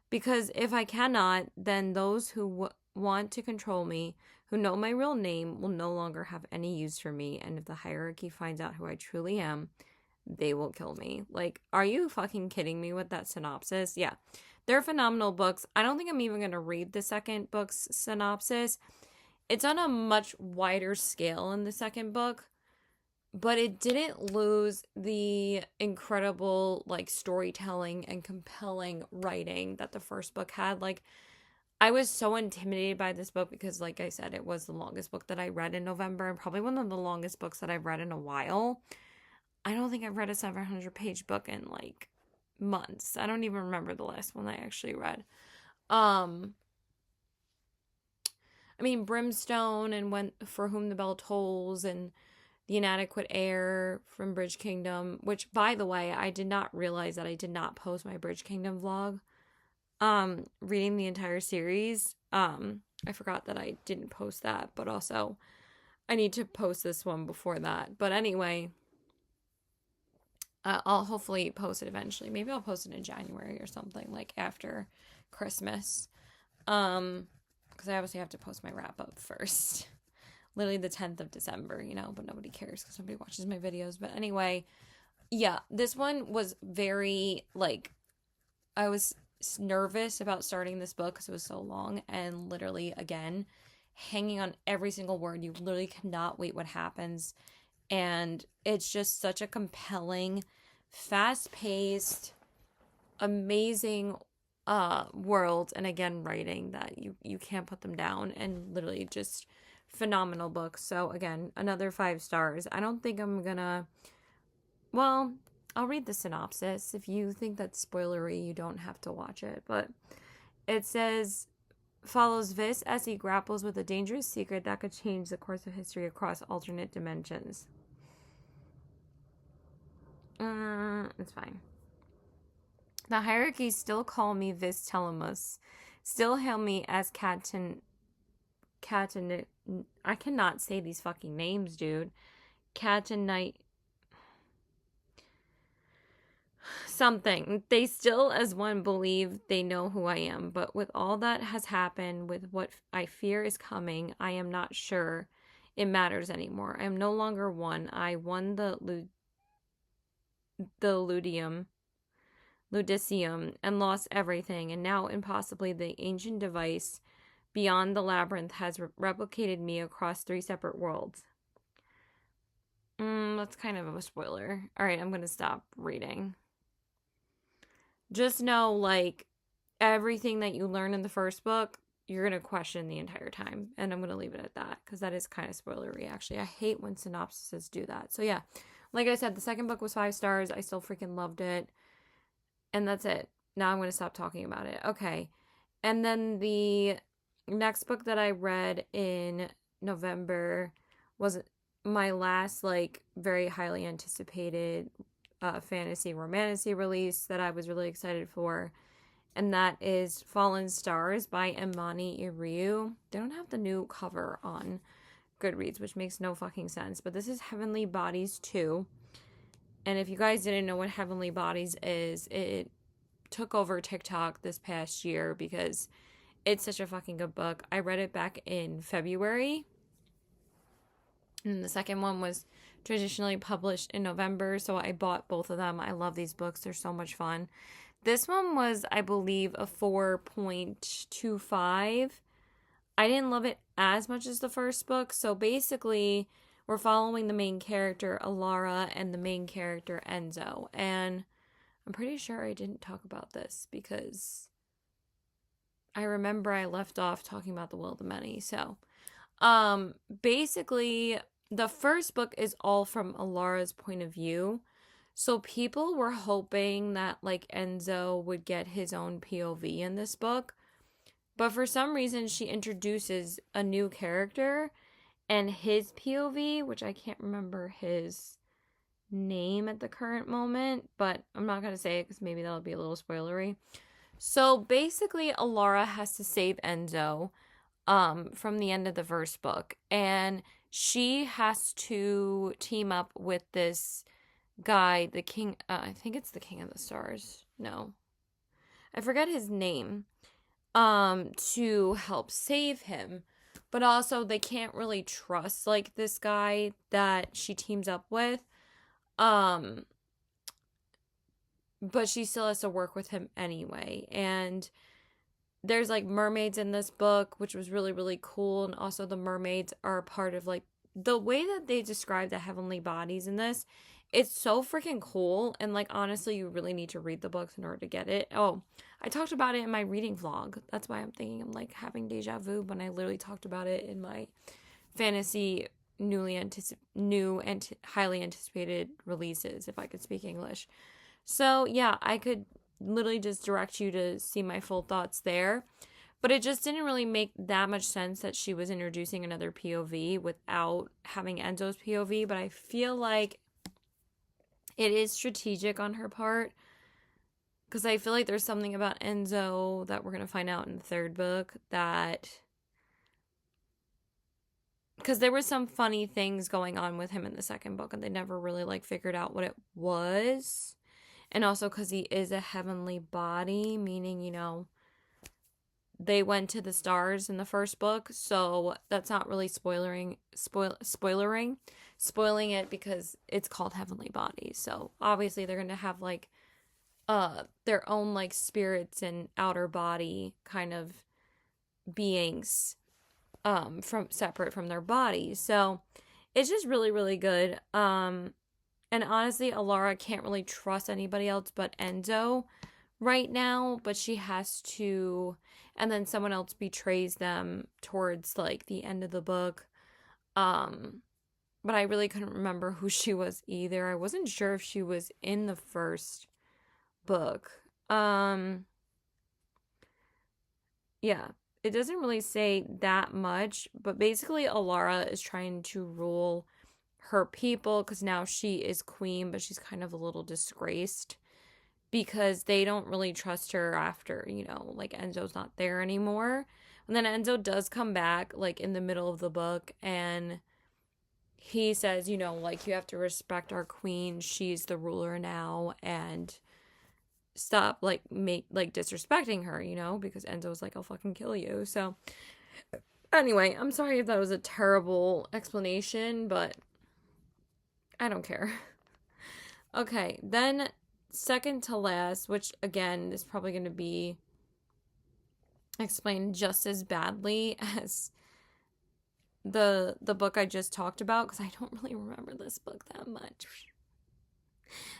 Because if I cannot, then those who want to control me, who know my real name, will no longer have any use for me. And if the hierarchy finds out who I truly am, they will kill me. Like, are you fucking kidding me with that synopsis? Yeah. They're phenomenal books. I don't think I'm even going to read the second book's synopsis. It's on a much wider scale in the second book, but it didn't lose the incredible, like, storytelling and compelling writing that the first book had. Like, I was so intimidated by this book because, like I said, it was the longest book that I read in November and probably one of the longest books that I've read in a while. I don't think I've read a 700-page book in, like, months. I don't even remember the last one I actually read. I mean, Brimstone and When For Whom the Bell Tolls and The Inadequate Heir from Bridge Kingdom, which, by the way, I did not realize that I did not post my Bridge Kingdom vlog. Reading the entire series. I forgot that I didn't post that, but also I need to post this one before that. But anyway, I'll hopefully post it eventually. Maybe I'll post it in January or something, like after Christmas. Because I obviously have to post my wrap up first. Literally the 10th of December, you know, but nobody cares because nobody watches my videos. But anyway, yeah, this one was very, like, I was nervous about starting this book because it was so long, and literally, again, hanging on every single word. You literally cannot wait what happens. And it's just such a compelling, fast-paced, amazing world, and again, writing that you can't put them down, and literally just phenomenal book. So again, another 5 stars. I don't think I'm gonna, well, I'll read the synopsis. If you think that's spoilery, you don't have to watch it, but it says, follows Vis as he grapples with a dangerous secret that could change the course of history across alternate dimensions. It's fine. The hierarchy still call me Vis Telemus, still hail me as Catan. I cannot say these fucking names, dude. Catanite. Something. They still, as one, believe they know who I am, but with all that has happened, with what I fear is coming, I am not sure it matters anymore. I am no longer one. I won the Ludicium, and lost everything, and now impossibly the ancient device beyond the labyrinth has replicated me across 3 separate worlds. That's kind of a spoiler. Alright, I'm gonna stop reading. Just know, like, everything that you learn in the first book, you're gonna question the entire time, and I'm gonna leave it at that, because that is kind of spoilery, actually. I hate when synopsises do that. So yeah, like I said, the second book was 5 stars. I still freaking loved it. And that's it. Now I'm going to stop talking about it. Okay. And then the next book that I read in November was my last, like, very highly anticipated fantasy romantasy release that I was really excited for. And that is Fallen Stars by Imani Iriu. They don't have the new cover on Goodreads, which makes no fucking sense. But this is Heavenly Bodies 2. And if you guys didn't know what Heavenly Bodies is, it took over TikTok this past year because it's such a fucking good book. I read it back in February. And the second one was traditionally published in November, so I bought both of them. I love these books. They're so much fun. This one was, I believe, a 4.25. I didn't love it as much as the first book. So basically, we're following the main character, Alara, and the main character, Enzo. And I'm pretty sure I didn't talk about this because I remember I left off talking about the Will of the Many. So, basically, the first book is all from Alara's point of view. So people were hoping that, like, Enzo would get his own POV in this book. But for some reason, she introduces a new character and his POV, which I can't remember his name at the current moment, but I'm not going to say it because maybe that'll be a little spoilery. So basically, Alara has to save Enzo from the end of the first book, and she has to team up with this guy, the king, I think it's the King of the Stars. No, I forget his name, to help save him. But also they can't really trust like this guy that she teams up with. Um but she still has to work with him anyway. And there's like mermaids in this book, which was really, really cool. And also the mermaids are part of like the way that they describe the heavenly bodies in this. It's so freaking cool. And like, honestly, you really need to read the books in order to get it. Oh, I talked about it in my reading vlog. That's why I'm thinking I'm like having deja vu when I literally talked about it in my fantasy highly anticipated releases, if I could speak English. So yeah, I could literally just direct you to see my full thoughts there. But it just didn't really make that much sense that she was introducing another POV without having Enzo's POV. But I feel like it is strategic on her part, because I feel like there's something about Enzo that we're going to find out in the third book that, because there were some funny things going on with him in the second book and they never really like figured out what it was. And also because he is a heavenly body, meaning, you know, they went to the stars in the first book, so that's not really spoiling it because it's called Heavenly Bodies. So obviously they're going to have like their own like spirits and outer body kind of beings from separate from their bodies. So it's just really, really good. And honestly, Alara can't really trust anybody else but Enzo right now, but she has to, and then someone else betrays them towards like the end of the book. But I really couldn't remember who she was either. I wasn't sure if she was in the first book. Yeah, it doesn't really say that much, but basically Alara is trying to rule her people because now she is queen, but she's kind of a little disgraced because they don't really trust her after, you know, like Enzo's not there anymore. And then Enzo does come back like in the middle of the book and he says, you know, like you have to respect our queen. She's the ruler now and stop like disrespecting her, you know, because Enzo's like, I'll fucking kill you. So anyway, I'm sorry if that was a terrible explanation, but I don't care. Okay, then second to last, which again is probably going to be explained just as badly as the book I just talked about, because I don't really remember this book that much.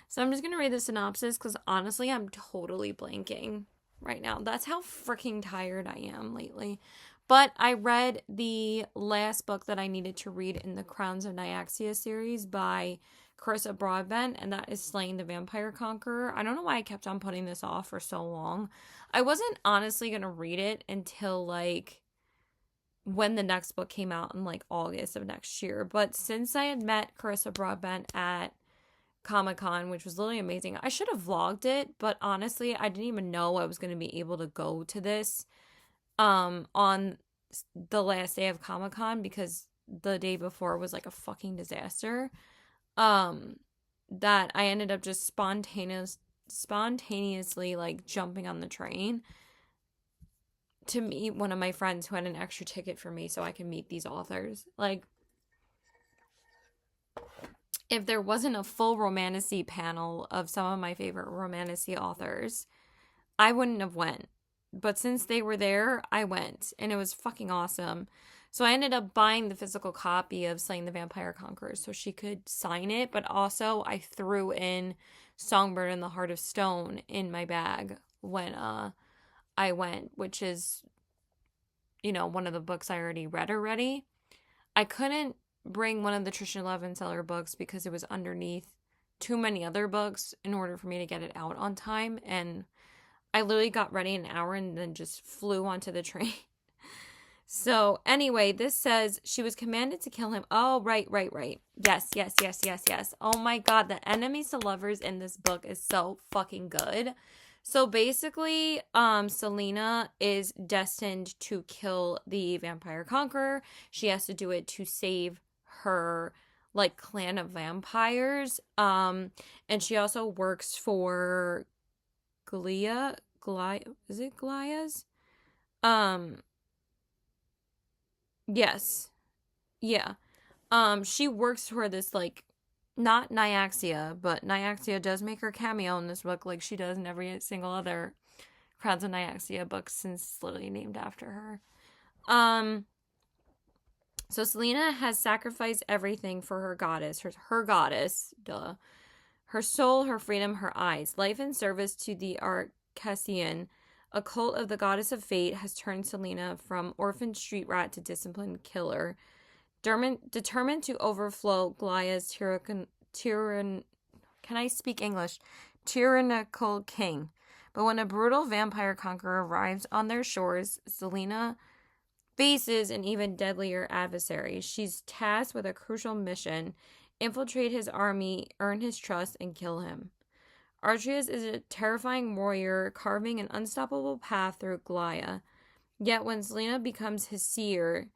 So I'm just going to read the synopsis because honestly, I'm totally blanking right now. That's how freaking tired I am lately. But I read the last book that I needed to read in the Crowns of Nyaxia series by Carissa Broadbent, and that is Slaying the Vampire Conqueror. I don't know why I kept on putting this off for so long. I wasn't honestly going to read it until like when the next book came out in like August of next year. But since I had met Carissa Broadbent at Comic-Con, which was literally amazing, I should have vlogged it, but honestly, I didn't even know I was going to be able to go to this on the last day of Comic-Con because the day before was like a fucking disaster. That I ended up just spontaneously like jumping on the train to meet one of my friends who had an extra ticket for me so I can meet these authors. Like, if there wasn't a full romantasy panel of some of my favorite romantasy authors, I wouldn't have went. But since they were there, I went, and it was fucking awesome. So I ended up buying the physical copy of Slaying the Vampire Conqueror so she could sign it, but also I threw in Songbird and the Heart of Stone in my bag when I went, which is, you know, one of the books I already read already. I couldn't bring one of the Trisha Levenseller books because it was underneath too many other books in order for me to get it out on time, and I literally got ready an hour and then just flew onto the train So anyway, this says she was commanded to kill him. Oh, right, right, right. Yes, yes, yes, yes, yes. Oh my God, the enemies to lovers in this book is so fucking good. So basically, Selena is destined to kill the vampire conqueror. She has to do it to save her like clan of vampires. And she also works for Glia, is it Glia's? Um, yes. Yeah. She works for this like not Nyaxia, but Nyaxia does make her cameo in this book like she does in every single other Crowns of Nyaxia book since it's literally named after her. Um so Selena has sacrificed everything for her goddess, her goddess, duh. Her soul, her freedom, her eyes. Life in service to the Arcasian, a cult of the goddess of fate, has turned Selena from orphan street rat to disciplined killer. Determined to overflow Glia's can I speak English? Tyrannical king. But when a brutal vampire conqueror arrives on their shores, Selena faces an even deadlier adversary. She's tasked with a crucial mission: infiltrate his army, earn his trust, and kill him. Archias is a terrifying warrior carving an unstoppable path through Glia. Yet when Selena becomes his seer,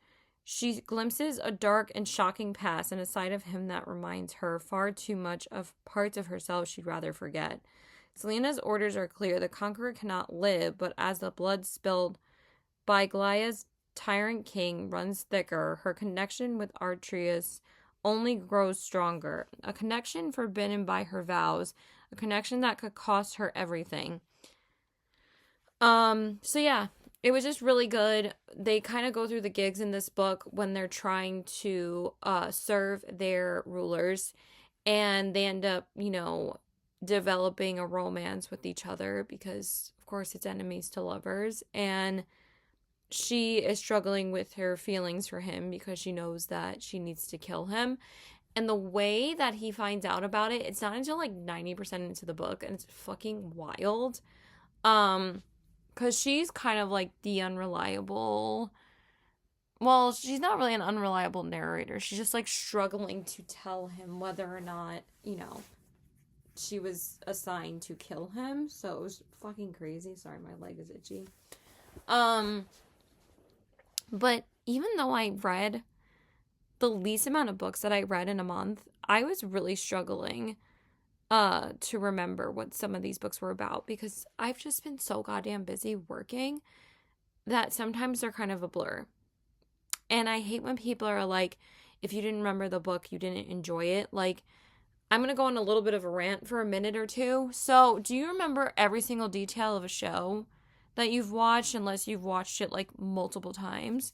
she glimpses a dark and shocking past and a side of him that reminds her far too much of parts of herself she'd rather forget. Selena's orders are clear. The conqueror cannot live, but as the blood spilled by Glia's tyrant king runs thicker, her connection with Archias only grows stronger. A connection forbidden by her vows, a connection that could cost her everything. So yeah, it was just really good. They kind of go through the gigs in this book when they're trying to serve their rulers, and they end up, developing a romance with each other because, of course, it's enemies to lovers. And she is struggling with her feelings for him because she knows that she needs to kill him. And the way that he finds out about it, it's not until like 90% into the book, and it's fucking wild. Because she's kind of like the unreliable. Well, she's not really an unreliable narrator. She's just like struggling to tell him whether or not, she was assigned to kill him. So it was fucking crazy. Sorry, my leg is itchy. But even though I read the least amount of books that I read in a month, I was really struggling to remember what some of these books were about because I've just been so goddamn busy working that sometimes they're kind of a blur. And I hate when people are like, if you didn't remember the book, you didn't enjoy it. Like, I'm going to go on a little bit of a rant for a minute or two. So, do you remember every single detail of a show that you've watched unless you've watched it like multiple times?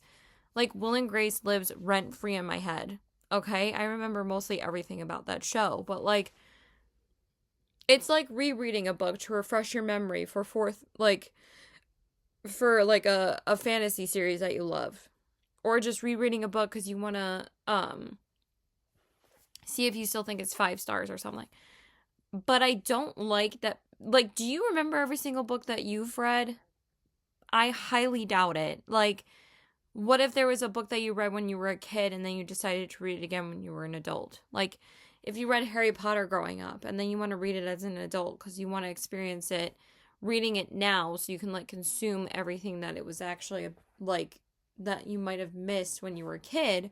Like, Will and Grace lives rent-free in my head. Okay? I remember mostly everything about that show. But, like, it's like rereading a book to refresh your memory for a fantasy series that you love. Or just rereading a book because you want to see if you still think it's 5 stars or something. But I don't like that. Like, do you remember every single book that you've read? I highly doubt it. Like, what if there was a book that you read when you were a kid and then you decided to read it again when you were an adult? Like, if you read Harry Potter growing up and then you want to read it as an adult because you want to experience it, reading it now so you can, like, consume everything that it was actually, like, that you might have missed when you were a kid,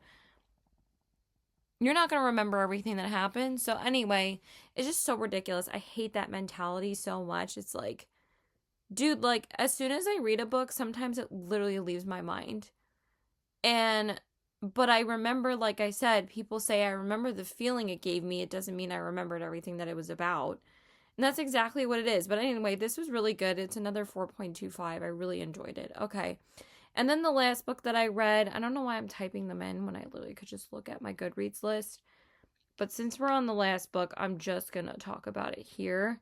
you're not going to remember everything that happened. So anyway, it's just so ridiculous. I hate that mentality so much. It's like, dude, like, as soon as I read a book, sometimes it literally leaves my mind. But I remember, like I said, people say I remember the feeling it gave me. It doesn't mean I remembered everything that it was about. And that's exactly what it is. But anyway, this was really good. It's another 4.25. I really enjoyed it. Okay. And then the last book that I read, I don't know why I'm typing them in when I literally could just look at my Goodreads list. But since we're on the last book, I'm just going to talk about it here.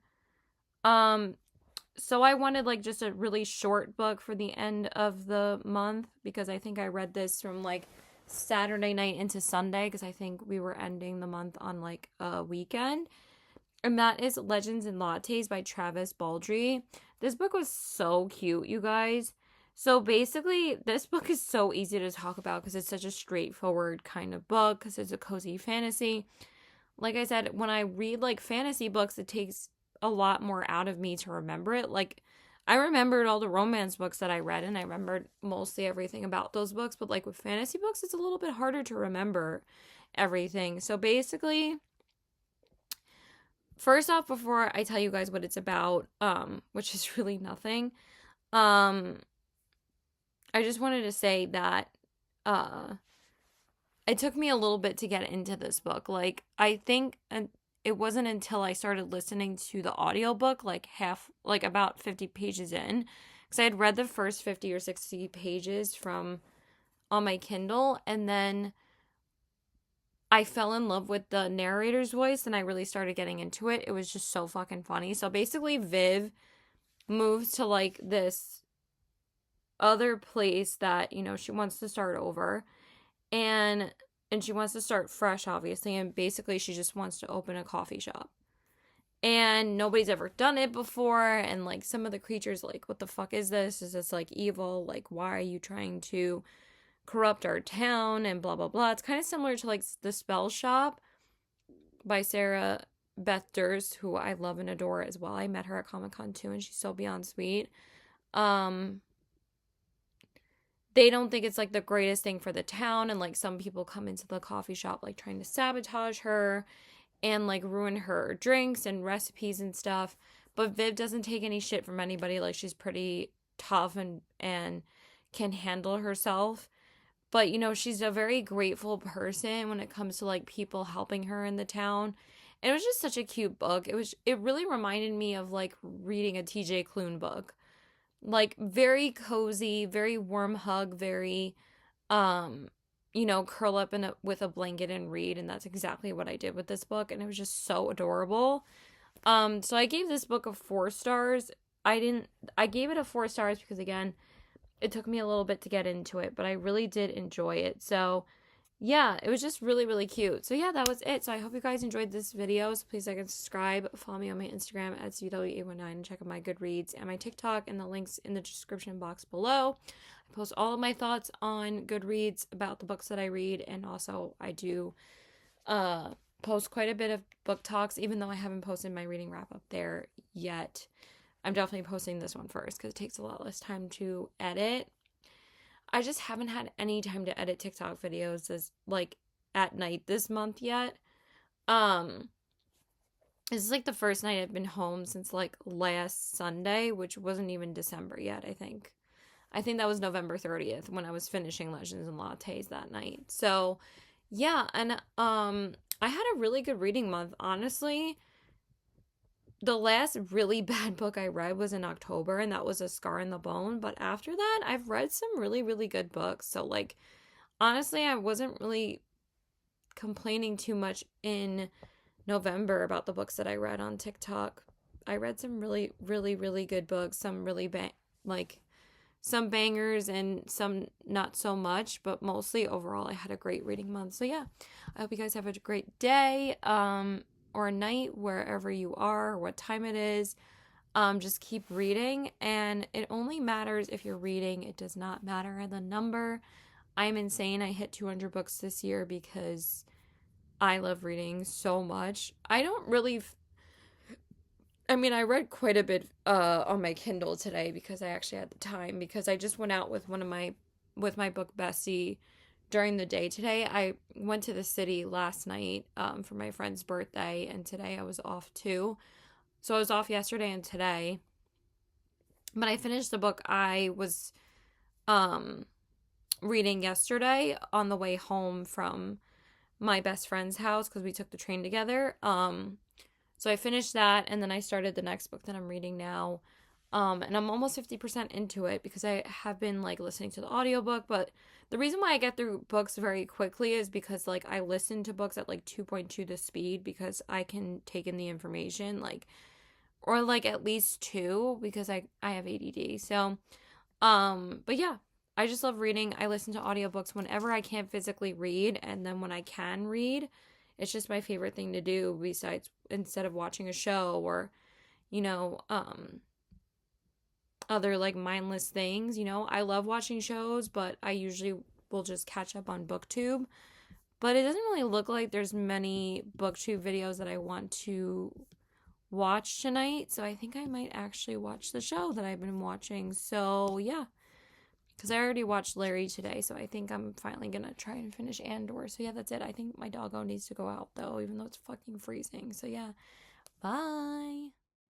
So I wanted like just a really short book for the end of the month because I think I read this from like Saturday night into Sunday because I think we were ending the month on like a weekend. And that is Legends and Lattes by Travis Baldree. This book was so cute, you guys. So basically, this book is so easy to talk about because it's such a straightforward kind of book because it's a cozy fantasy. Like I said, when I read like fantasy books, it takes a lot more out of me to remember it. Like I remembered all the romance books that I read and I remembered mostly everything about those books, but like with fantasy books, it's a little bit harder to remember everything. So basically, first off, before I tell you guys what it's about, which is really nothing, um, I just wanted to say that uh it took me a little bit to get into this book. Like I think and it wasn't until I started listening to the audiobook like about 50 pages in cuz I had read the first 50 or 60 pages from on my Kindle and then I fell in love with the narrator's voice and I really started getting into it. It was just so fucking funny. So basically Viv moves to like this other place that, she wants to start over and she wants to start fresh obviously, and basically she just wants to open a coffee shop. And nobody's ever done it before, and like some of the creatures like, what the fuck is this? Is this like evil? Like why are you trying to corrupt our town and blah blah blah. It's kind of similar to like The Spell Shop by Sarah Beth Durst, who I love and adore as well. I met her at Comic-Con too and she's so beyond sweet. They don't think it's like the greatest thing for the town, and like some people come into the coffee shop like trying to sabotage her and like ruin her drinks and recipes and stuff. But Viv doesn't take any shit from anybody. Like she's pretty tough and can handle herself. But she's a very grateful person when it comes to like people helping her in the town. And it was just such a cute book. It really reminded me of like reading a TJ Klune book. Like very cozy, very warm hug, very curl up with a blanket and read, and that's exactly what I did with this book, and it was just so adorable. So I gave this book a 4 stars. I gave it a 4 stars because again, it took me a little bit to get into it, but I really did enjoy it. So yeah, it was just really, really cute. So yeah, that was it. So I hope you guys enjoyed this video. So please like and subscribe. Follow me on my Instagram at CW819 and check out my Goodreads and my TikTok and the links in the description box below. I post all of my thoughts on Goodreads about the books that I read, and also I do post quite a bit of book talks, even though I haven't posted my reading wrap up there yet. I'm definitely posting this one first because it takes a lot less time to edit. I just haven't had any time to edit TikTok videos like at night this month yet. This is like the first night I've been home since like last Sunday, which wasn't even December yet, I think. I think that was November 30th when I was finishing Legends and Lattes that night. So, yeah, and I had a really good reading month, honestly. The last really bad book I read was in October, and that was A Scar in the Bone. But after that, I've read some really, really good books. So, like, honestly, I wasn't really complaining too much in November about the books that I read on TikTok. I read some really, really, really good books, some really some bangers and some not so much, but mostly overall I had a great reading month. So yeah, I hope you guys have a great day or night wherever you are, or what time it is. Just keep reading, and it only matters if you're reading. It does not matter the number. I'm insane. I hit 200 books this year because I love reading so much. I don't really I read quite a bit on my Kindle today because I actually had the time, because I just went out with my book Bessie during the day today. I went to the city last night for my friend's birthday, and today I was off too. So I was off yesterday and today. But I finished the book I was reading yesterday on the way home from my best friend's house because we took the train together. So I finished that, and then I started the next book that I'm reading now. And I'm almost 50% into it because I have been like listening to the audiobook. But the reason why I get through books very quickly is because like I listen to books at like 2.2 the speed because I can take in the information, like, or like at least 2 because I have ADD. So, but yeah, I just love reading. I listen to audiobooks whenever I can't physically read, and then when I can read, it's just my favorite thing to do besides instead of watching a show or, you know, other like mindless things, you know. I love watching shows, but I usually will just catch up on BookTube. But it doesn't really look like there's many BookTube videos that I want to watch tonight, so I think I might actually watch the show that I've been watching. So, yeah. Because I already watched Larry today, so I think I'm finally gonna try and finish Andor. So, yeah, that's it. I think my doggo needs to go out, though, even though it's fucking freezing. So, yeah. Bye.